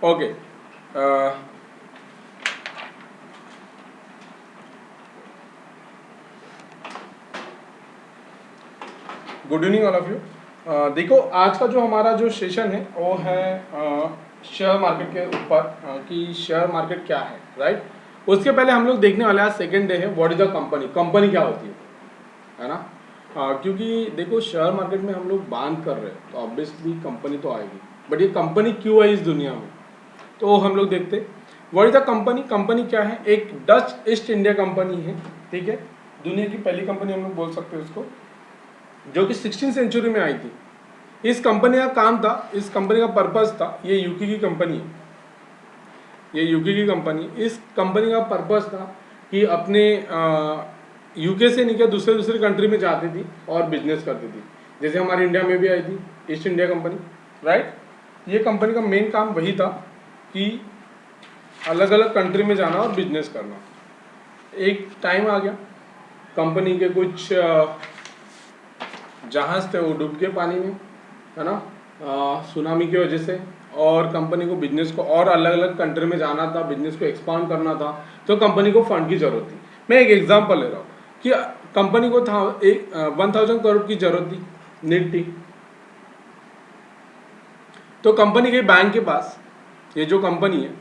Okay. Good evening all of you. देखो आज का जो हमारा जो सेशन है वो है शेयर मार्केट के ऊपर कि शेयर मार्केट क्या है, राइट। उसके पहले हम लोग देखने वाले आज सेकेंड डे है what is the company, company क्या होती है ना। क्योंकि देखो शेयर मार्केट में हम लोग बांध कर रहे हैं तो ऑब्वियसली कंपनी तो आएगी, बट ये कंपनी क्यों है इस दुनिया में, तो हम लोग देखते what is the company. Company क्या है, एक डच ईस्ट इंडिया कंपनी है, ठीक है। दुनिया की पहली कंपनी हम लोग बोल सकते हैं उसको, जो कि 16वीं सेंचुरी में आई थी। इस कंपनी का काम था, इस कंपनी का पर्पस था, ये यूके की कंपनी है, ये यूके की कंपनी। इस कंपनी का पर्पस था कि अपने यूके से निकल दूसरे दूसरे कंट्री में जाती थी और बिजनेस करती थी, जैसे हमारे इंडिया में भी आई थी ईस्ट इंडिया कंपनी, राइट। ये कंपनी का मेन काम वही था कि अलग अलग कंट्री में जाना और बिजनेस करना। एक टाइम आ गया, कंपनी के कुछ जहाज थे वो डूब गए पानी में, है ना, सुनामी की वजह से। और कंपनी को बिजनेस को और अलग अलग कंट्री में जाना था, बिजनेस को एक्सपांड करना था, तो कंपनी को फंड की जरूरत थी। मैं एक एग्जांपल ले रहा हूँ कि कंपनी को था 1000 करोड़ की जरूरत थी, नीड थी। तो कंपनी गई बैंक के पास, ये जो कंपनी है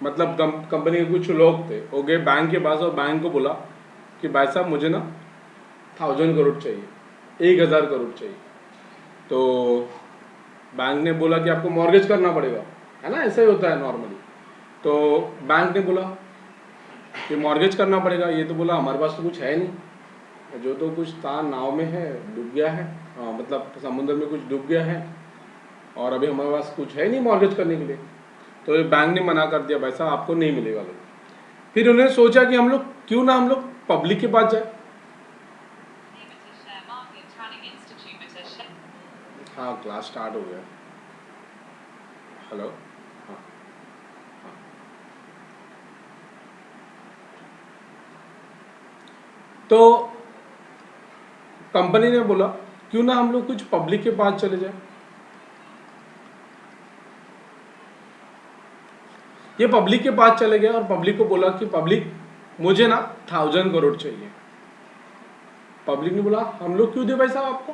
मतलब कंपनी के कुछ लोग थे, वो गए बैंक के पास और बैंक को बोला कि भाई साहब मुझे ना 1000 करोड़ चाहिए, 1000 करोड़ चाहिए। तो बैंक ने बोला कि आपको मॉर्गेज करना पड़ेगा, है ना, ऐसा ही होता है नॉर्मली। तो बैंक ने बोला कि मॉर्गेज करना पड़ेगा, ये तो बोला हमारे पास तो कुछ है नहीं, जो तो कुछ था नाव में है डूब गया है, मतलब समुद्र में कुछ डूब गया है और अभी हमारे पास कुछ है नहीं मॉर्गेज करने के लिए। तो ये बैंक ने मना कर दिया, भाई साहब आपको नहीं मिलेगा लोन। फिर उन्होंने सोचा कि हम लोग क्यों ना हम लोग पब्लिक के पास जाए। हाँ क्लास स्टार्ट हो गया। हेलो। हाँ हाँ। तो कंपनी ने बोला क्यों ना हम लोग कुछ पब्लिक के पास चले जाए। ये पब्लिक के पास चले गए और पब्लिक को बोला कि पब्लिक मुझे ना 1000 करोड़ चाहिए। पब्लिक ने बोला हम लोग क्यों दे भाई साहब आपको।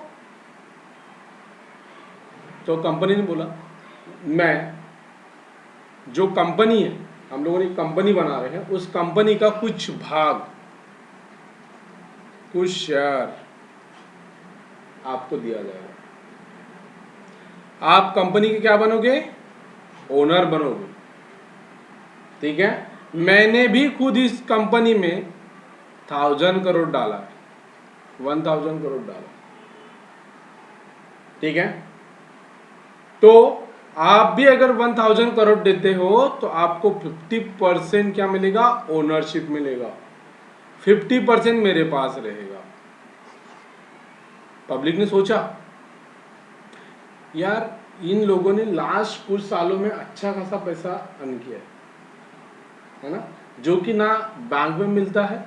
तो कंपनी ने बोला मैं जो कंपनी है, हम लोगों ने कंपनी बना रहे हैं, उस कंपनी का कुछ भाग, कुछ शेयर आपको दिया जाएगा। आप कंपनी के क्या बनोगे, ओनर बनोगे, ठीक है। मैंने भी खुद इस कंपनी में 1000 करोड़ डाला है, 1000 करोड़ डाला, ठीक है। तो आप भी अगर 1000 करोड़ देते हो तो आपको 50% क्या मिलेगा, ओनरशिप मिलेगा, 50% मेरे पास रहेगा। पब्लिक ने सोचा यार इन लोगों ने लास्ट कुछ सालों में अच्छा खासा पैसा अर्न किया है ना, जो कि ना बैंक में मिलता है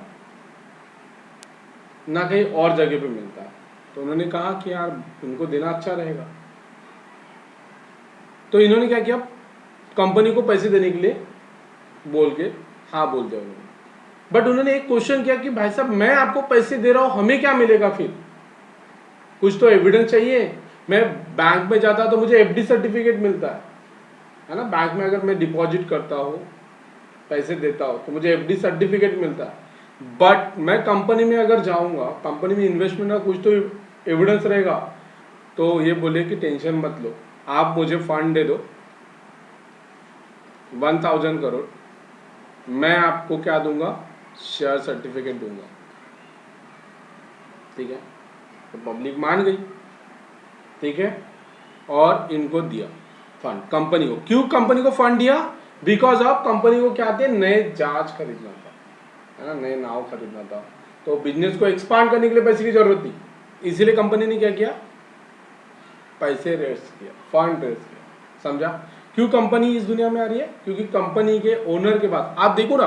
ना कहीं और जगह पे मिलता है। तो उन्होंने कहा कि यार इनको देना अच्छा रहेगा। तो इन्होंने क्या किया, कंपनी को पैसे देने के लिए बोल के हाँ बोल दिया उन्होंने। बट उन्होंने एक क्वेश्चन किया कि भाई साहब मैं आपको पैसे दे रहा हूं, हमें क्या मिलेगा, फिर कुछ तो एविडेंस चाहिए। मैं बैंक में जाता तो मुझे एफडी सर्टिफिकेट मिलता है ना, बैंक में अगर मैं डिपॉजिट करता हूँ पैसे देता हूँ तो मुझे एफडी सर्टिफिकेट मिलता है। बट मैं कंपनी में अगर जाऊंगा, कंपनी में इन्वेस्टमेंट का कुछ तो एविडेंस रहेगा। तो ये बोले कि टेंशन मत लो, आप मुझे फंड दे दो 1000 करोड़, मैं आपको क्या दूंगा, शेयर सर्टिफिकेट दूंगा, ठीक है। तो पब्लिक मान गई, ठीक है, और इनको दिया फंड कंपनी को। क्यों कंपनी को फंड दिया, बिकॉज ऑफ कंपनी को क्या थे, नए जहाज खरीदना था, है ना, नए नाव खरीदना था। तो बिजनेस को एक्सपांड करने के लिए पैसे की जरूरत थी, इसीलिए कंपनी ने क्या किया, पैसे रेस किया, फंड रेस किया। समझा क्यों कंपनी इस दुनिया में आ रही है, क्योंकि कंपनी के ओनर के पास, आप देखो ना,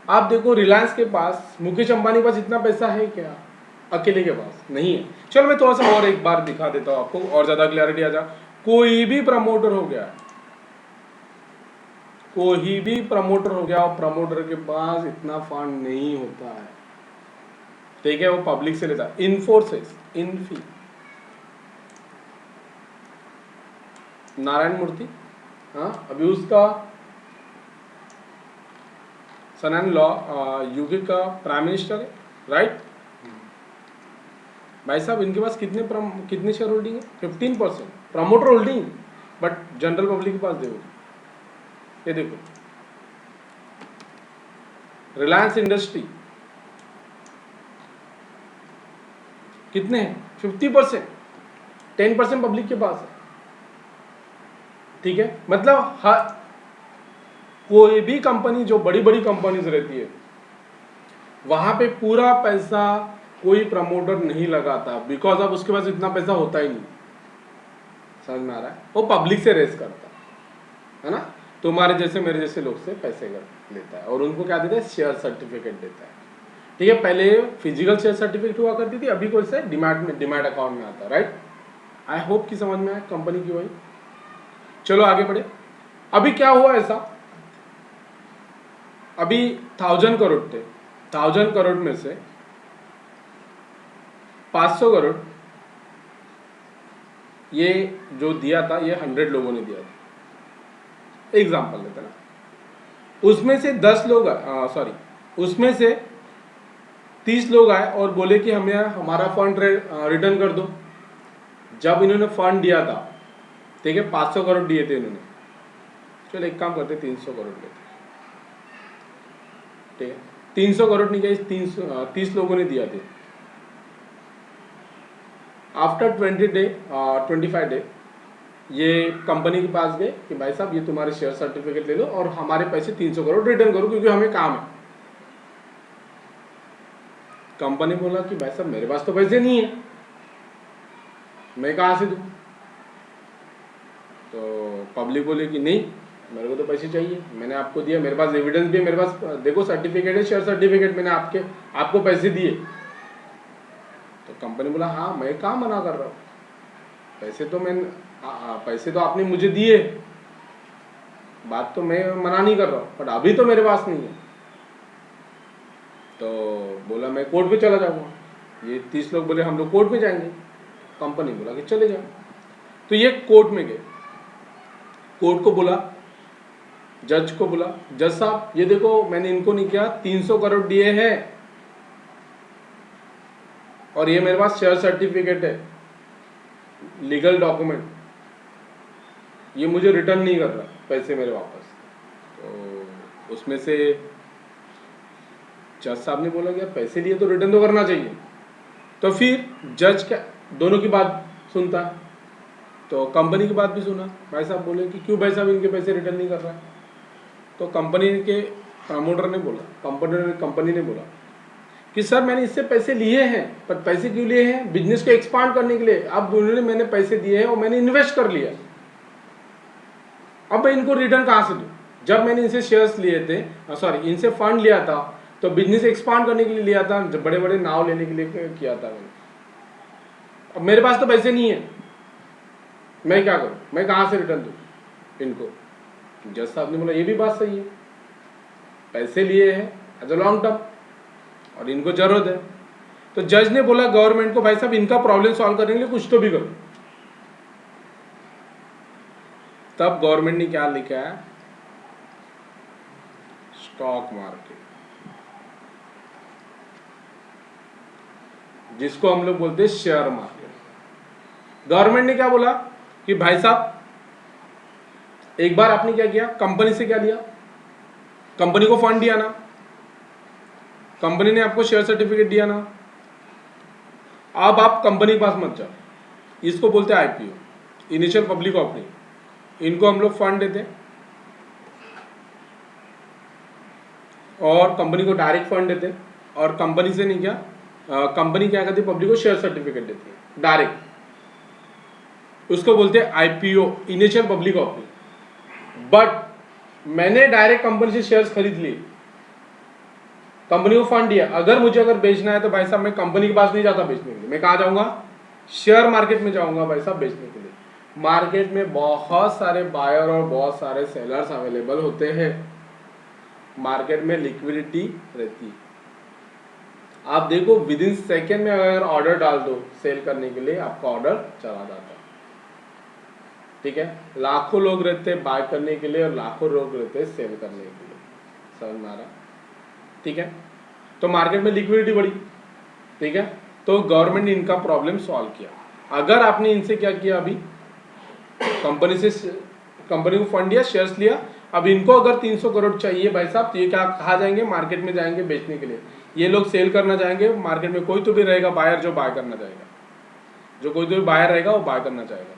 आप देखो रिलायंस के पास, मुकेश अंबानी के पास इतना पैसा है क्या, अकेले के पास नहीं है। चलो मैं थोड़ा सा और एक बार दिखा देता हूँ आपको और ज्यादा क्लैरिटी आ जा। कोई भी प्रमोटर हो गया, कोई भी प्रमोटर हो गया और प्रमोटर के पास इतना फंड नहीं होता है, ठीक है, वो पब्लिक से लेता है। इन्फोसिस, इन्फी, नारायण मूर्ति, हाँ, अभी उसका सन एंड लॉ यूके का प्राइम मिनिस्टर है, राइट। भाई साहब इनके पास कितने शेयर होल्डिंग है? 15% promoter holding, but general public के पास देखो, ये देखो रिलायंस इंडस्ट्री कितने हैं? 50%, 10% पब्लिक के पास है, ठीक है। मतलब हर कोई भी कंपनी जो बड़ी बड़ी कंपनीज रहती है वहां पे पूरा पैसा कोई प्रमोटर नहीं लगाता, बिकॉज अब उसके पास इतना पैसा होता ही नहीं, समझ में आ रहा है? वो पब्लिक से रेस करता है ना, तुम्हारे जैसे मेरे जैसे लोग से पैसे लेता है और उनको क्या देता है? शेयर सर्टिफिकेट देता है, ठीक है। पहले फिजिकल शेयर सर्टिफिकेट हुआ करती थी, अभी कोई से डिमैट अकाउंट में आता है, राइट। आई होप कि समझ में आए कंपनी की वही। चलो आगे बढ़े। अभी क्या हुआ ऐसा, अभी 1000 करोड़ थे, 1000 करोड़ में से 500 करोड़ ये जो दिया था ये 100 लोगों ने दिया था, एग्जाम्पल लेते ना। उसमें से 10 लोग सॉरी उसमें से 30 लोग आए और बोले कि हमें हमारा फंड रिटर्न कर दो। जब इन्होंने फंड दिया था, ठीक है, 500 करोड़ दिए थे इन्होंने, चलो एक काम करते 300 करोड़ लेते, ठीक है। 300 करोड़ नहीं गए, 30 लोगों ने दिया थे। आफ्टर 25 डे ये कंपनी के पास गए कि भाई साहब ये तुम्हारे शेयर सर्टिफिकेट ले लो और हमारे पैसे 300 करोड़ रिटर्न करो क्योंकि हमें काम है। कंपनी बोला कि भाई साहब मेरे पास तो पैसे नहीं है, मैं कहाँ से दूं? तो पब्लिक बोले कि नहीं, मेरे को तो पैसे चाहिए, मैंने आपको दिया, मेरे पास एविडेंस भी है, मेरे पास देखो सर्टिफिकेट है, शेयर सर्टिफिकेट, मैंने आपको पैसे दिए। तो कंपनी बोला हाँ मैं कहाँ मना कर रहा हूँ, पैसे तो आपने मुझे दिए, बात तो मैं मना नहीं कर रहा हूँ, बट अभी तो मेरे पास नहीं है। तो बोला मैं कोर्ट पे चला जाऊंगा। ये 30 लोग बोले हम लोग कोर्ट में जाएंगे। कंपनी बोला कि चले जाओ। तो ये कोर्ट में गए, कोर्ट को बोला, जज को बोला, जज साहब ये देखो मैंने इनको नहीं किया, 300 करोड़ दिए हैं और ये मेरे पास शेयर सर्टिफिकेट है, लीगल डॉक्यूमेंट, ये मुझे रिटर्न नहीं कर रहा पैसे मेरे वापस। तो उसमें से जज साहब ने बोला कि पैसे लिए तो रिटर्न तो करना चाहिए। तो फिर जज क्या दोनों की बात सुनता है, तो कंपनी की बात भी सुना। भाई साहब बोले कि क्यों भाई साहब इनके पैसे रिटर्न नहीं कर रहा है? तो कंपनी के प्रमोटर ने बोला, कंपनी ने बोला कि सर मैंने इससे पैसे लिए हैं, पर पैसे क्यों लिए हैं? बिजनेस को एक्सपांड करने के लिए। अब उन्होंने मैंने पैसे दिए हैं और मैंने इन्वेस्ट कर लिया, अब मैं इनको रिटर्न कहाँ से दूं? जब मैंने इनसे शेयर्स लिए थे, सॉरी इनसे फंड लिया था, तो बिजनेस एक्सपांड करने के लिए लिया था, बड़े बड़े नाव लेने के लिए किया था मैंने। अब मेरे पास तो पैसे नहीं है, मैं क्या करूं? मैं कहाँ से रिटर्न दूं इनको? जज साहब ने बोला ये भी बात सही है, पैसे लिए हैं एज अ लॉन्ग टर्म और इनको जरूरत है। तो जज ने बोला गवर्नमेंट को भाई साहब इनका प्रॉब्लम सॉल्व करने के लिए कुछ तो भी करो। तब गवर्नमेंट ने क्या लिखा है? स्टॉक मार्केट, जिसको हम लोग बोलते हैं शेयर मार्केट। गवर्नमेंट ने क्या बोला कि भाई साहब एक बार आपने क्या किया, कंपनी से क्या लिया, कंपनी को फंड दिया ना, कंपनी ने आपको शेयर सर्टिफिकेट दिया ना, अब आप कंपनी के पास मत जाओ, इसको बोलते हैं आईपीओ, इनिशियल पब्लिक ऑफरिंग। इनको हम लोग फंड देते और कंपनी को डायरेक्ट फंड देते, और कंपनी से नहीं क्या, कंपनी क्या करती है, पब्लिक को शेयर सर्टिफिकेट देती है डायरेक्ट, उसको बोलते हैं IPO, initial public offering. But मैंने डायरेक्ट कंपनी से शेयर्स खरीद लिए, कंपनी को फंड दिया, अगर बेचना है तो भाई साहब मैं कंपनी के पास नहीं जाता बेचने के लिए, मैं कहाँ जाऊंगा? शेयर मार्केट में जाऊंगा भाई साहब बेचने के लिए। मार्केट में बहुत सारे बायर और बहुत सारे सेलर्स अवेलेबल होते हैं, मार्केट में लिक्विडिटी रहती है। आप देखो विद इन सेकेंड में अगर ऑर्डर डाल दो सेल करने के लिए, आपका ऑर्डर चला जाता है। ठीक है, लाखों लोग रहते हैं बाय करने के लिए और लाखों लोग रहते हैं सेल करने के लिए। समझ में आ रहा? ठीक है, तो मार्केट में लिक्विडिटी बढ़ी। ठीक है, तो गवर्नमेंट ने इनका प्रॉब्लम सॉल्व किया। अगर आपने इनसे क्या किया, अभी कंपनी को फंड दिया, शेयर्स लिया, अब इनको अगर 300 करोड़ चाहिए भाई साहब, तो ये क्या कहाँ जाएंगे? मार्केट में जाएंगे बेचने के लिए। ये लोग सेल करना चाहेंगे, मार्केट में कोई तो भी रहेगा बायर जो बाय करना चाहेगा, जो कोई तो भी बायर रहेगा वो बाय करना चाहेगा।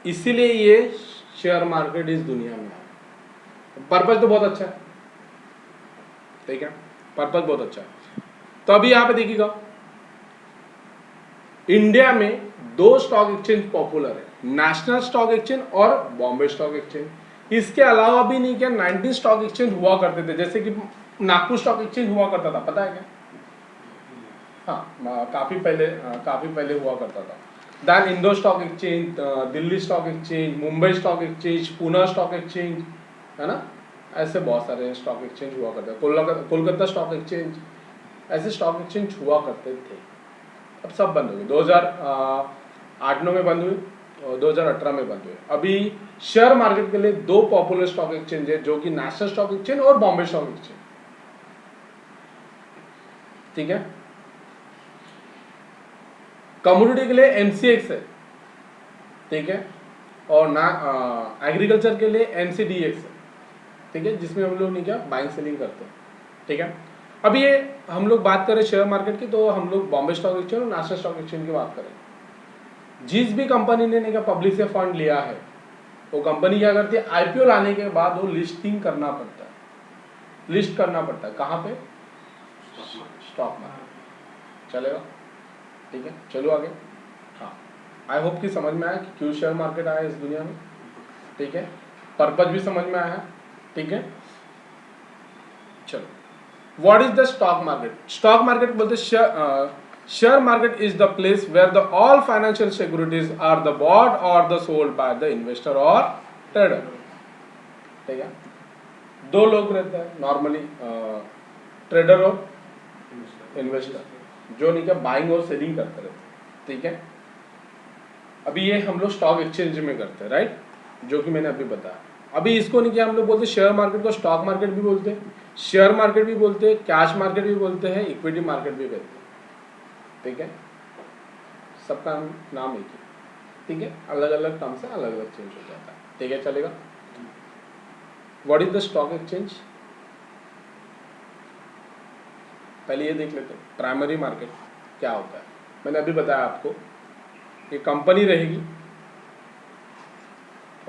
इसीलिए ये शेयर मार्केट इस दुनिया में है। पर्पज तो बहुत अच्छा है, ठीक है, पर्पज बहुत अच्छा है। तो अभी यहां पे देखिएगा, इंडिया में 2 स्टॉक एक्सचेंज पॉपुलर है, नेशनल स्टॉक एक्सचेंज और बॉम्बे स्टॉक एक्सचेंज। इसके अलावा भी नहीं क्या 19 स्टॉक एक्सचेंज हुआ करते थे, जैसे कि नागपुर स्टॉक एक्सचेंज हुआ करता था, पता है क्या? हाँ, काफी पहले हुआ करता था। Then Indore stock exchange, Delhi stock exchange, Mumbai stock exchange, Pune stock exchange, है ना, ऐसे बहुत सारे स्टॉक एक्सचेंज हुआ करते हैं। कोलकाता स्टॉक एक्सचेंज, ऐसे स्टॉक एक्सचेंज हुआ करते थे। अब सब बंद हो गए, 2008-9 में बंद हुए और 2018 में बंद हुए। अभी शेयर मार्केट के लिए 2 पॉपुलर स्टॉक एक्सचेंज है, जो कि नेशनल स्टॉक एक्सचेंज और बॉम्बे स्टॉक एक्सचेंज। ठीक है, कमोडिटी के लिए एमसीएक्स है, ठीक है, और ना एग्रीकल्चर के लिए एमसीडीएक्स है, ठीक है, जिसमें हम लोग नहीं क्या बाइंग सेलिंग करते हैं। ठीक है, अभी ये हम लोग बात करें शेयर मार्केट की, तो हम लोग बॉम्बे स्टॉक एक्सचेंज और नेशनल स्टॉक एक्सचेंज की बात करें। जिस भी कंपनी ने नहीं क्या पब्लिक से फंड लिया है, वो कंपनी क्या करती है, आईपीओ लाने के बाद वो लिस्टिंग करना पड़ता है, लिस्ट करना पड़ता है। कहाँ पे? Stock market. चलेगा? ठीक है, चलो आगे। हाँ, आई होप कि समझ में आया कि क्यों शेयर मार्केट आया इस दुनिया में। ठीक है, पर्पज भी समझ में आया है। ठीक है, चलो, what is the stock market? Stock market बोलते share market is the place where the all financial securities are the bought और the sold by the investor और ट्रेडर। ठीक है, 2 लोग रहते हैं नॉर्मली, ट्रेडर और इन्वेस्टर, जो नहीं क्या बाइंग और सेलिंग करते रहते हैं। ठीक है, अभी ये हम लोग स्टॉक एक्सचेंज में करते हैं, राइट, जो कि मैंने अभी बताया। अभी इसको नहीं क्या हम लोग बोलते, शेयर मार्केट को स्टॉक मार्केट भी बोलते हैं, शेयर मार्केट भी बोलते हैं, कैश मार्केट भी बोलते हैं, इक्विटी मार्केट भी बोलते हैं। ठीक है, सबका नाम एक ही। ठीक है, अलग अलग टर्म से अलग अलग चेंज हो जाता है। ठीक है, चलेगा। What is the stock exchange? पहले ये देख लेते हैं, प्राइमरी मार्केट क्या होता है। मैंने अभी बताया आपको, ये कंपनी रहेगी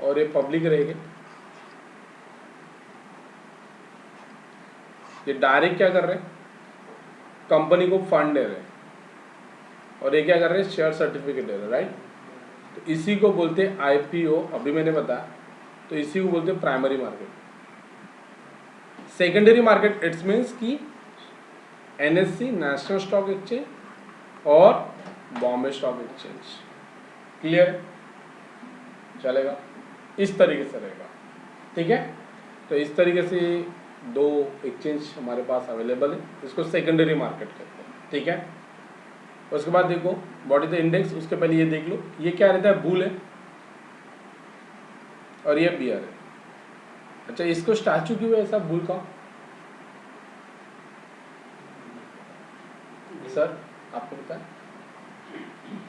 और ये पब्लिक रहेगी। ये डायरेक्ट क्या कर रहे हैं, कंपनी को फंड दे रहे हैं, और ये क्या कर रहे हैं, शेयर सर्टिफिकेट दे रहे हैं, राइट। तो इसी को बोलते हैं आईपीओ, अभी मैंने बताया, तो इसी को बोलते हैं primary market. Secondary market it's means की एनएससी, नेशनल स्टॉक एक्सचेंज और बॉम्बे स्टॉक एक्सचेंज। क्लियर? चलेगा, इस तरीके से रहेगा। ठीक है, तो इस तरीके से 2 एक्सचेंज हमारे पास अवेलेबल है, इसको सेकेंडरी मार्केट कहते हैं। ठीक है, उसके बाद देखो व्हाट इज द इंडेक्स। उसके पहले ये देख लो, ये क्या रहता है, बुल है और ये बियर है। अच्छा, इसको स्टैचू क्यों है ऐसा बुल का? सर आपको पता है?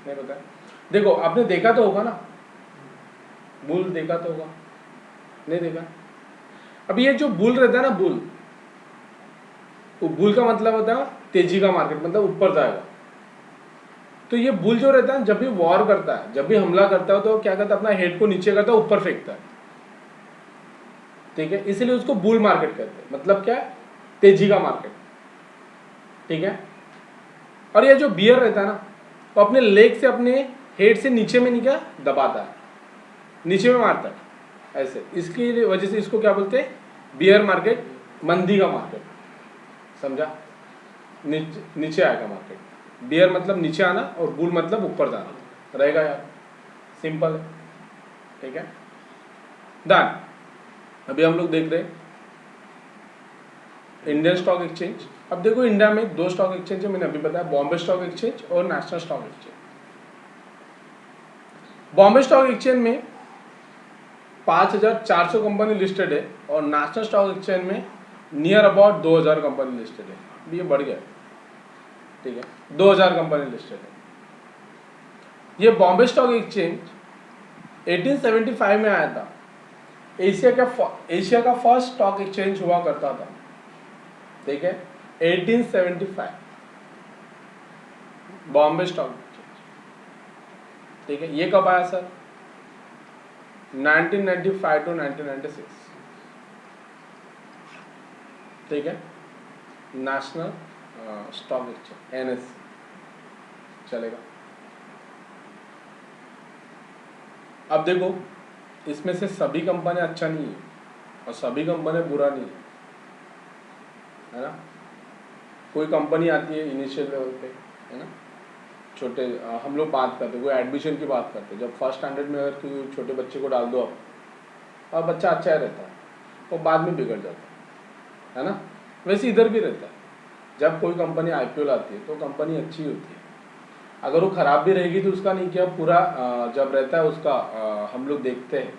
नहीं पता? देखो, आपने देखा तो होगा ना, बुल देखा तो होगा, नहीं देखा? अब ये जो बुल रहता है ना, बुल का मतलब होता है तेजी का मार्केट, मतलब ऊपर जाएगा। तो ये बुल जो रहता है, जब भी वॉर करता है, जब भी हमला करता है, तो क्या करता है, अपना हेड को नीचे करता है, ऊपर फेंकता है। ठीक है, इसलिए उसको बुल मार्केट कहते हैं। मतलब क्या है, तेजी का मार्केट। ठीक है, और ये जो बियर रहता है ना, वो अपने लेग से, अपने हेड से नीचे में नहीं क्या दबाता है, नीचे में मारता है ऐसे। इसकी वजह से इसको क्या बोलते हैं, बियर मार्केट, मंदी का मार्केट। समझा? नीचे आएगा मार्केट। बियर मतलब नीचे आना और बुल मतलब ऊपर जाना रहेगा यार। सिंपल है, ठीक है। डन। अभी हम लोग देख रहे हैं इंडियन स्टॉक एक्सचेंज। अब देखो इंडिया में 2 स्टॉक एक्सचेंज है, मैंने अभी बताया, बॉम्बे स्टॉक एक्सचेंज और national stock exchange. Bombay stock exchange में 5400 कंपनी लिस्टेड है और नेशनल स्टॉक एक्सचेंज में नियर अबाउट 2000 कंपनी लिस्टेड है। अभी ये बढ़ गया, ठीक है, 2000 कंपनी लिस्टेड है। ये बॉम्बे स्टॉक एक्सचेंज 1875 में आया था। एशिया का फर्स्ट स्टॉक एक्सचेंज हुआ करता था, ठीक है, 1875 बॉम्बे स्टॉक एक्सचेंज, ठीक है। ये कब आया सर? 1995 टू 1996, ठीक है, नेशनल स्टॉक एक्सचेंज एनएससी चलेगा। अब देखो इसमें से सभी कंपनियां अच्छा नहीं है और सभी कंपनियां बुरा नहीं है ना। कोई कंपनी आती है इनिशियल लेवल पे, है ना, छोटे, हम लोग बात करते हैं, कोई एडमिशन की बात करते हैं, जब फर्स्ट स्टैंडर्ड में अगर कोई छोटे बच्चे को डाल दो आप, और बच्चा अच्छा रहता है, वो बाद में बिगड़ जाता है ना। वैसे इधर भी रहता है, जब कोई कंपनी आईपीओ लाती है तो कंपनी अच्छी होती है, अगर वो ख़राब भी रहेगी तो उसका नहीं क्या पूरा जब रहता है उसका हम लोग देखते हैं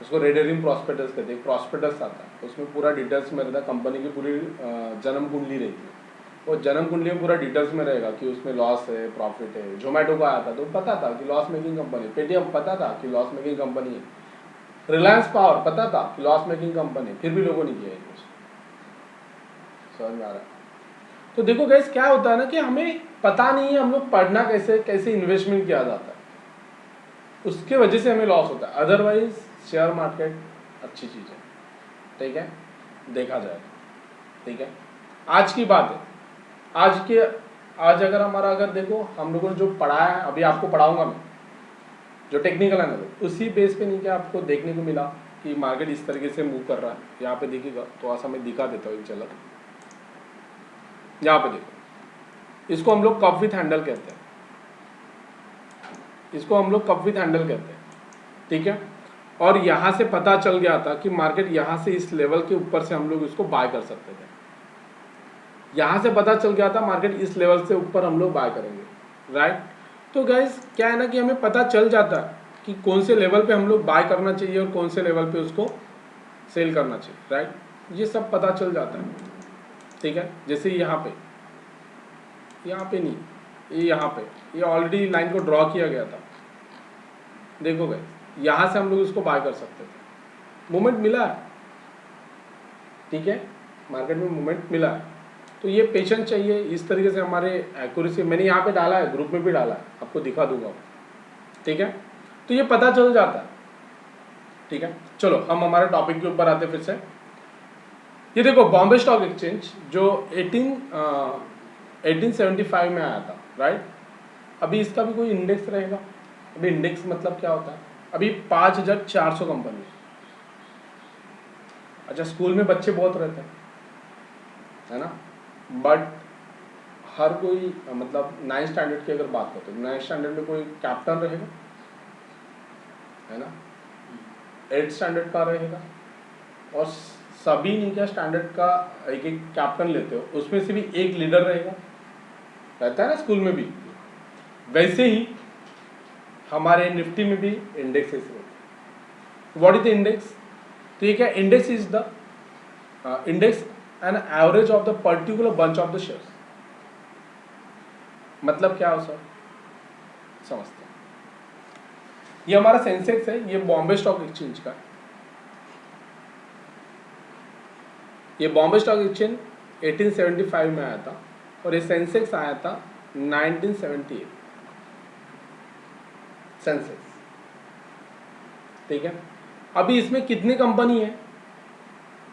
उसको रेडरिंग प्रॉस्पेक्टस कहते हैं। प्रॉस्पेक्टस आता है, उसमें पूरा डिटेल्स में रहता है, कंपनी की पूरी जन्म कुंडली रहती है। वो जन्म कुंडली में पूरा डिटेल्स में रहेगा कि उसमें लॉस है, प्रॉफिट है। जोमेटो का आया था तो पता था कि लॉस मेकिंग कंपनी है, पेटीएम पता था कि लॉस मेकिंग कंपनी है, रिलायंस पावर पता था कि लॉस मेकिंग कंपनी, फिर भी लोगों ने किया इन्वेस्ट। समझ में आ रहा है? तो देखो गाइस क्या होता है ना कि हमें पता नहीं है हम लोग पढ़ना कैसे इन्वेस्टमेंट किया जाता है, उसके वजह से हमें लॉस होता है। अदरवाइज शेयर मार्केट अच्छी चीज़ है, ठीक है, देखा जाए, ठीक है। आज की बात है, आज अगर हमारा अगर देखो हम लोगों ने जो पढ़ा है, अभी आपको पढ़ाऊंगा मैं जो टेक्निकल एनालिसिस, उसी बेस पे नहीं क्या आपको देखने को मिला कि मार्केट इस तरीके से मूव कर रहा है। यहाँ पे देखिएगा, थोड़ा सा मैं दिखा देता हूँ, चलो यहाँ पे देखो, इसको हम लोग कप विथ हैंडल कहते हैं, इसको हम लोग कप विथ हैंडल कहते हैं, ठीक है। और यहाँ से पता चल गया था कि मार्केट यहाँ से इस लेवल के ऊपर से हम लोग इसको बाय कर सकते थे। यहाँ से पता चल गया था मार्केट इस लेवल से ऊपर हम लोग बाय करेंगे, राइट। तो गाइस क्या है ना कि हमें पता चल जाता है कि कौन से लेवल पे हम लोग बाय करना चाहिए और कौन से लेवल पे उसको सेल करना चाहिए, राइट। ये सब पता चल जाता है, ठीक है। जैसे यहाँ पे नहीं, ये यहाँ पे ये ऑलरेडी लाइन को ड्रॉ किया गया था, देखो गाइस, यहाँ से हम लोग इसको बाय कर सकते थे, मूवमेंट मिला है, ठीक है, मार्केट में मूवमेंट मिला है। तो ये पेशेंस चाहिए, इस तरीके से हमारे एक्यूरेसी, मैंने यहाँ पे डाला है, ग्रुप में भी डाला है, आपको दिखा दूंगा, ठीक है। तो ये पता चल जाता है, ठीक है। चलो हम हमारे टॉपिक के ऊपर आते फिर से। ये देखो बॉम्बे स्टॉक एक्सचेंज जो 1875 में आया था, राइट। अभी इसका भी कोई इंडेक्स रहेगा। अभी इंडेक्स मतलब क्या होता है? अभी 5400 कंपनी। अच्छा, स्कूल में बच्चे बहुत रहते हैं, है ना, बट हर कोई मतलब 9th स्टैंडर्ड की अगर बात करते हैं, 9th स्टैंडर्ड में कोई कैप्टन रहेगा, है ना, 8th स्टैंडर्ड का रहेगा, और सभी नहीं क्या स्टैंडर्ड का एक एक कैप्टन लेते हो, उसमें से भी एक लीडर रहेगा, रहता है ना स्कूल में भी। वैसे ही हमारे निफ्टी में भी इंडेक्स है। What is the index? तो ये क्या, index is the index an average of the particular bunch of the shares. मतलब क्या हो सर, समझते हैं। ये हमारा सेंसेक्स है, ये बॉम्बे स्टॉक एक्सचेंज का, ये बॉम्बे स्टॉक एक्सचेंज 1875 में आया था और ये सेंसेक्स आया था 1978 सेंसेक्स, ठीक है। अभी इसमें कितनी कंपनी है?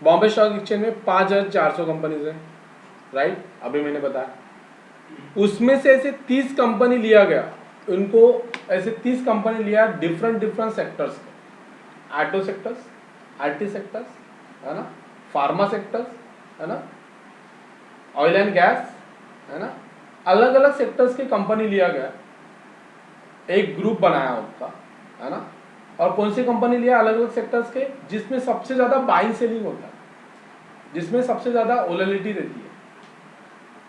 बॉम्बे स्टॉक एक्सचेंज में 5400 कंपनीज है, राइट। अभी मैंने बताया, उसमें से ऐसे 30 कंपनी लिया गया, उनको ऐसे 30 कंपनी लिया डिफरेंट सेक्टर्स के, ऑटो सेक्टर्स, आईटी सेक्टर्स, है ना, फार्मा सेक्टर्स, है ना, ऑयल एंड गैस, है ना, अलग अलग सेक्टर्स की कंपनी लिया गया एक ग्रुप बनाया उनका, है ना, और कौन सी कंपनी लिया अलग अलग सेक्टर्स के, जिसमें सबसे ज़्यादा बाइंग सेलिंग होता है, जिसमें सबसे ज़्यादा वोलेटिलिटी रहती है,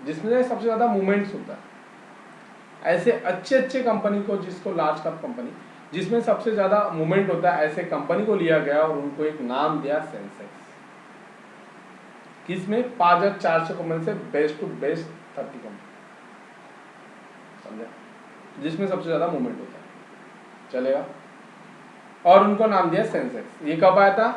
जिसमें सबसे ज़्यादा मूवमेंट्स होता है, ऐसे अच्छे अच्छे कंपनी को, जिसको लार्ज कैप कंपनी जिसमें सबसे ज़्यादा मूवमेंट होता है, ऐसे कंपनी को लिया गया और उनको एक नाम दिया सेंसेक्स, किसमें 5400 कंपनी से बेस्ट टू बेस्ट 30 कंपनी, समझा, जिसमें सबसे ज़्यादा मूवमेंट होता है, चलेगा, और उनको नाम दिया सेंसेक्स। ये कब आया था?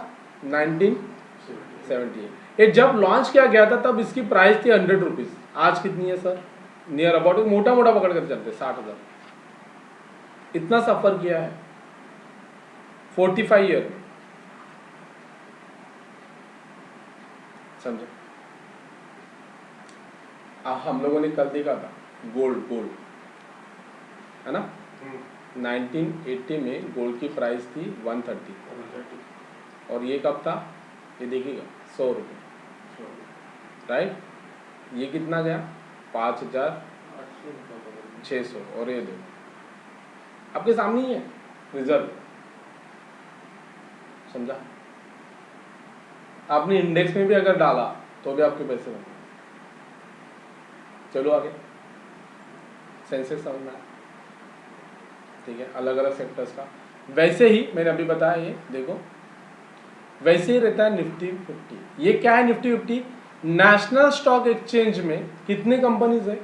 1978। ये जब लॉन्च किया गया था तब इसकी प्राइस थी 100 रुपीज़। आज कितनी है सर? नियर अबाउट, मोटा मोटा पकड़ कर चलते 60,000। इतना सफर किया है 45 ईयर में, समझे। हम लोगों ने कल देखा था गोल्ड, है ना, 1980 में गोल्ड की प्राइस थी 130, और ये कब था? ये देखिएगा 100 रुपये, राइट। ये कितना गया? 5,600, और ये देखो आपके सामने ही है रिजल्ट, समझा। आपने इंडेक्स में भी अगर डाला तो भी आपके पैसे बने। चलो आगे, सेंसेक्स समझ में आया, ठीक है, अलग अलग सेक्टर्स का। वैसे ही मैंने अभी बताया, ये देखो वैसे ही रहता है निफ्टी 50। ये क्या है निफ्टी 50? नेशनल स्टॉक एक्सचेंज में कितने कंपनीज है?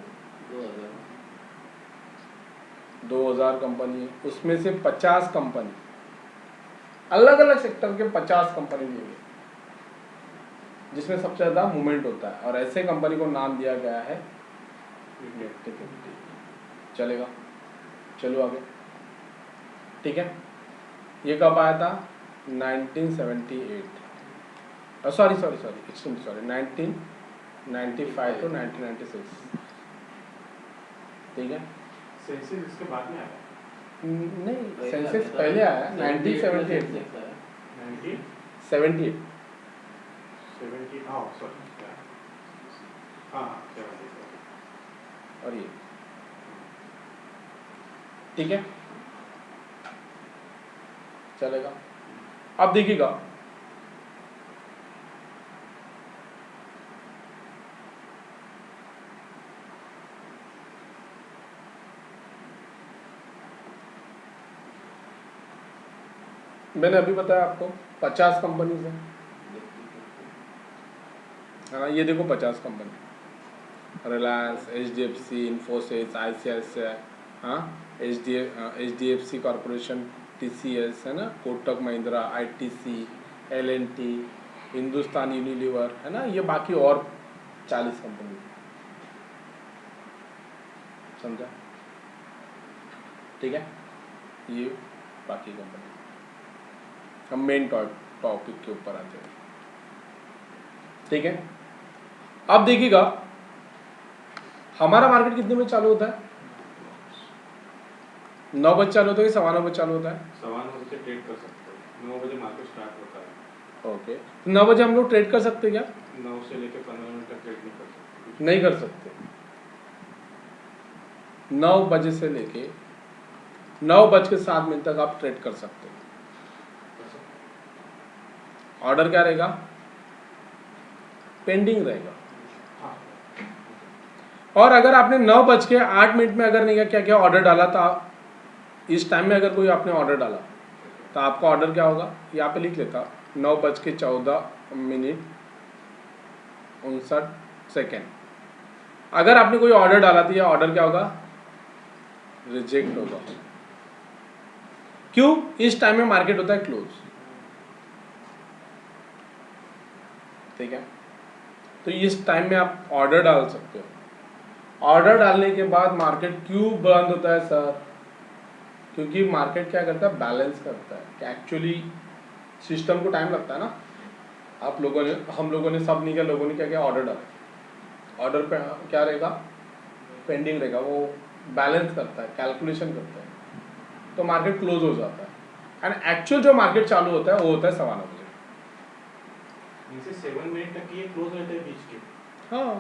2000 कंपनी है, उसमें से 50 कंपनी, अलग अलग सेक्टर के 50 कंपनी ली गई, जिसमें सबसे ज्यादा मूवमेंट होता है, और ऐसे कंपनी को नाम दिया गया है निफ्टी 50। चलेगा, चलो आगे, ठीक है। ये कब आया था? 1978, सॉरी, एक्सट्रीमली सॉरी, 1995 टू 1996, ठीक है। सेंसेक्स इसके बाद में आया? नहीं, सेंसेक्स पहले आया 1978 में, 1978, 78, हाँ सॉरी, हाँ 70, और ये, ठीक है, चलेगा। अब देखिएगा, मैंने अभी बताया आपको 50 कंपनीज हैं, हाँ, ये देखो 50 company, Reliance, HDFC, Infosys, ICICI, हाँ, HDFC कॉरपोरेशन, TCS, है ना, Kotak Mahindra, ITC, L&T, Hindustan Unilever, है ना, ये बाकी और 40 कंपनी, समझा, ठीक है। ये बाकी कंपनी, हम मेन टॉपिक के ऊपर आते हैं, ठीक है। अब देखिएगा हमारा मार्केट कितने में चालू होता है? 9 बजे चालू होता है कि 9:15 बजे चालू होता है? 9:15 बजे ट्रेड कर सकते हो, 9 बजे मार्केट स्टार्ट होता है। ओके, तो 9 बजे हम लोग ट्रेड कर सकते हैं क्या? 9 से लेकर 15 मिनट तक ट्रेड नहीं कर सकते। नहीं कर सकते। 9 बजे से लेके 9:07 तक आप ट्रेड कर सकते हो। ऑर्डर क्या रहेगा? पेंडिंग रहेगा। और अगर आपने 9:08 में अगर नहीं क्या क्या ऑर्डर डाला था, इस टाइम में अगर कोई आपने ऑर्डर डाला तो आपका ऑर्डर क्या होगा? यहाँ पे लिख लेता 9:14:59। अगर आपने कोई ऑर्डर डाला तो यह ऑर्डर क्या होगा? रिजेक्ट होगा। क्यों? इस टाइम में मार्केट होता है क्लोज, ठीक है। तो इस टाइम में आप ऑर्डर डाल सकते हो। ऑर्डर डालने के बाद मार्केट क्यों बंद होता है सर? क्योंकि मार्केट क्या करता है? बैलेंस करता है। कि एक्चुअली सिस्टम को टाइम लगता है ना। आप लोगों ने, हम लोगों ने, सब नहीं किया, लोगों ने क्या किया? ऑर्डर डाला। ऑर्डर पे क्या रहेगा? पेंडिंग रहेगा। वो बैलेंस करता है, कैलकुलेशन करता है, तो मार्केट क्लोज हो जाता है। एंड एक्चुअल जो मार्केट चालू होता है वो होता है 9:15 बजे। 7 मिनट तक ये क्लोज रहता है बीच के। हाँ,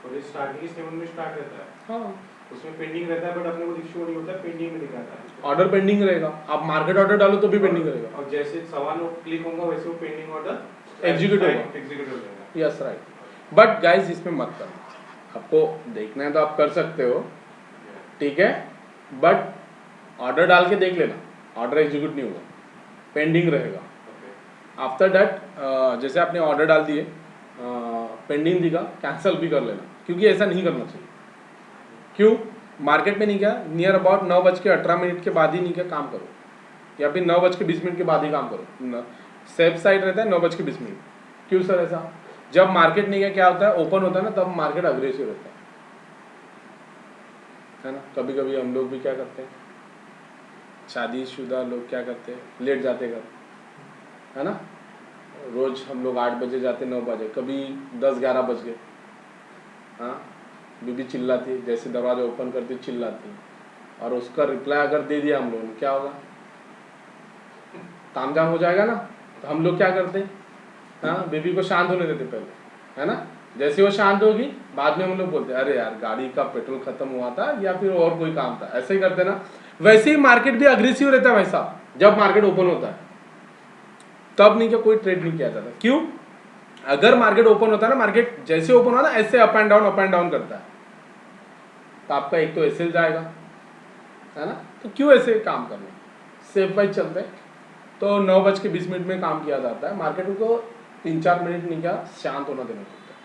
और ये स्टार्टिंग 7 में स्टार्ट रहता है। हाँ, उसमें पेंडिंग रहता है, बट अपने को इश्यू नहीं होता है, पेंडिंग में दिखाता है। ऑर्डर पेंडिंग रहेगा, आप मार्केट ऑर्डर डालो तो भी पेंडिंग रहेगा। और जैसे सवा नो क्लिक होगा वैसे वो पेंडिंग ऑर्डर एग्जीक्यूट होगा। एग्जीक्यूट हो जाएगा। Yes right. बट गाइस इसमें मत करना, आपको देखना है तो आप कर सकते हो, ठीक है, बट ऑर्डर डाल के देख लेना, ऑर्डर एग्जीक्यूट नहीं होगा, पेंडिंग रहेगा। आफ्टर दैट जैसे आपने ऑर्डर डाल दिए, पेंडिंग दिखा, कैंसिल भी कर लेना, क्योंकि ऐसा नहीं करना चाहिए। क्यों? मार्केट में नहीं क्या, नियर अबाउट 9:18 के बाद ही नहीं क्या काम करो, या फिर 9:20 के बाद ही काम करो। सेफ साइड रहता है 9:20। क्यों सर ऐसा? जब मार्केट नहीं क्या होता है, ओपन होता है ना, तब मार्केट अग्रेसिव रहता है ना। कभी कभी हम लोग भी क्या करते हैं, शादीशुदा लोग क्या करते हैं, लेट जाते घर, है ना। रोज हम लोग 8 बजे जाते, 9 बजे, कभी 10-11 बज गए। हाँ, बीबी चिल्लाती, जैसे दरवाजा ओपन करती चिल्लाती, और उसका रिप्लाई अगर दे दिया हम लोगों ने, क्या होगा, तामझाम हो जाएगा ना। तो हम लोग क्या करते हैं, हाँ, बेबी को शांत होने देते पहले, है ना। जैसे वो शांत होगी, बाद में हम लोग बोलते अरे यार गाड़ी का पेट्रोल खत्म हुआ था या फिर और कोई काम था, ऐसे ही करते ना। वैसे ही मार्केट भी अग्रेसिव रहता है भाई साहब, जब मार्केट ओपन होता है तब नहीं क्या कोई ट्रेड नहीं किया जाता। क्यों? अगर मार्केट ओपन होता है ना, मार्केट जैसे ओपन होता है ऐसे अप एंड डाउन करता है, तो आपका एक तो एसएल जाएगा, है ना। तो क्यों ऐसे काम करना, सेफ वाइज चलते हैं। तो 9:20 में काम किया जाता है, मार्केट को 3-4 मिनट नहीं क्या शांत होना देना पड़ता है।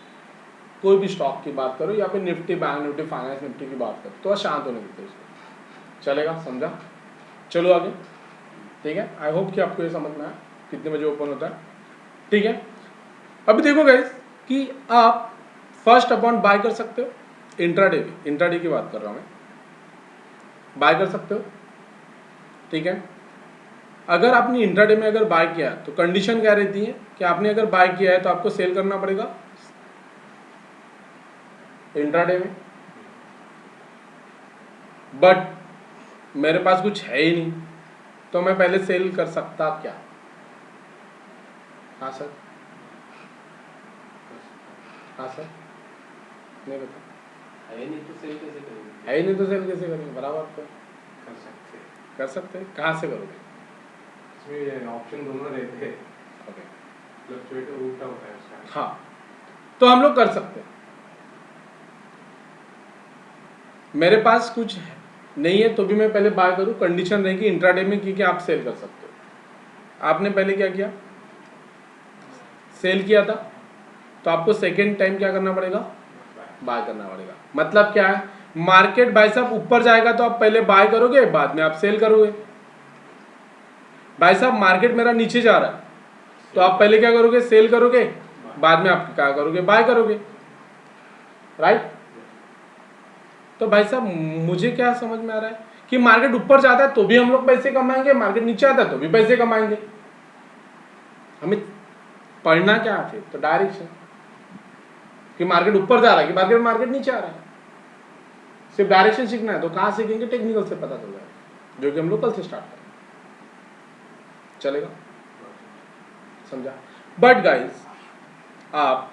कोई भी स्टॉक की बात करो या फिर Nifty, bank Nifty, finance Nifty की बात करो, तो शांत होने देते हैं उसको। चलेगा, समझा? चलो आगे, ठीक है। आई होप कि आपको ये समझ में आया कितने बजे ओपन होता है, ठीक है। अभी देखो गाइस कि आप फर्स्ट अपॉइंट बाय कर सकते हो, इंट्राडे की बात कर रहा हूँ मैं, बाय कर सकते हो, ठीक है। अगर आपने इंट्राडे में अगर बाय किया है तो कंडीशन क्या रहती है कि आपने अगर बाय किया है तो आपको सेल करना पड़ेगा इंट्राडे में। बट मेरे पास कुछ है ही नहीं, तो मैं पहले सेल कर सकता क्या? हाँ सर, हाँ सर, नहीं बता, है नहीं तो सेल कैसे करेंगे? है ही नहीं तो सेल कैसे करेंगे? बराबर तो कर सकते हैं। कहाँ से करोगे? इसमें ऑप्शन दोनों रहते हैं, ओके, फ्लक्चुएट उल्टा होता है उसका। हाँ, तो हम लोग कर सकते हैं। मेरे पास कुछ नहीं है तो भी मैं पहले बाय करूं, कंडीशन रहेगी इंट्राडे में कि आप सेल कर सकते हो। आपने पहले क्या किया, सेल किया था, तो आपको सेकेंड टाइम क्या करना पड़ेगा, बाय करना पड़ेगा। मतलब क्या है, मार्केट भाई साहब ऊपर जाएगा तो आप पहले बाय करोगे, बाद में आप सेल करोगे। भाई साहब मार्केट मेरा नीचे जा रहा है, तो आप पहले क्या करोगे, सेल करोगे, बाद में आप क्या करोगे, बाय करोगे, राइट। तो भाई साहब मुझे क्या समझ में आ रहा है कि मार्केट ऊपर जाता है तो भी हम लोग पैसे कमाएंगे, मार्केट नीचे आता है तो भी पैसे कमाएंगे। हमें पढ़ना क्या है फिर, तो डायरेक्शन, कि मार्केट ऊपर जा रहा है कि मार्केट नीचे आ रहा है। सिर्फ डायरेक्शन सीखना है तो कहाँ सीखेंगे, टेक्निकल से पता चल जाएगा, जो कि हम लोग कल से स्टार्ट करेंगे। चलेगा, समझा? बट गाइस आप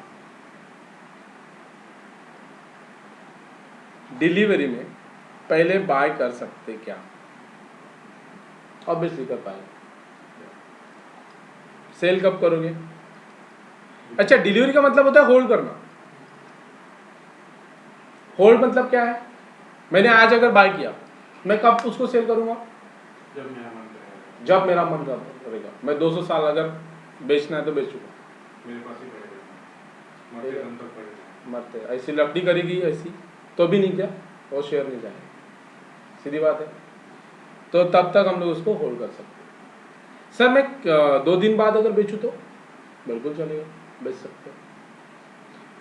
डिलीवरी में पहले बाय कर सकते क्या? ऑब्वियसली कर पाएंगे। सेल कब करोगे? अच्छा, डिलीवरी का मतलब होता है होल्ड करना। होल्ड मतलब क्या है, मैंने आज अगर बाय किया, मैं कब उसको सेल करूंगा, जब मेरा मन करेगा, जब मेरा मन करेगा। मैं 200 साल अगर बेचना है तो बेचूंगा, मेरे पास ही पड़ेगा, मरते दम तक पड़ेगा। मरते ऐसी लपटी करेगी ऐसी तो भी नहीं क्या, वो शेयर नहीं जाएगा, सीधी बात है। तो तब तक हम लोग उसको होल्ड कर सकते हैं। सर मैं 2 दिन बाद अगर बेचूं तो बिल्कुल चलेगा, बेच सकते हैं।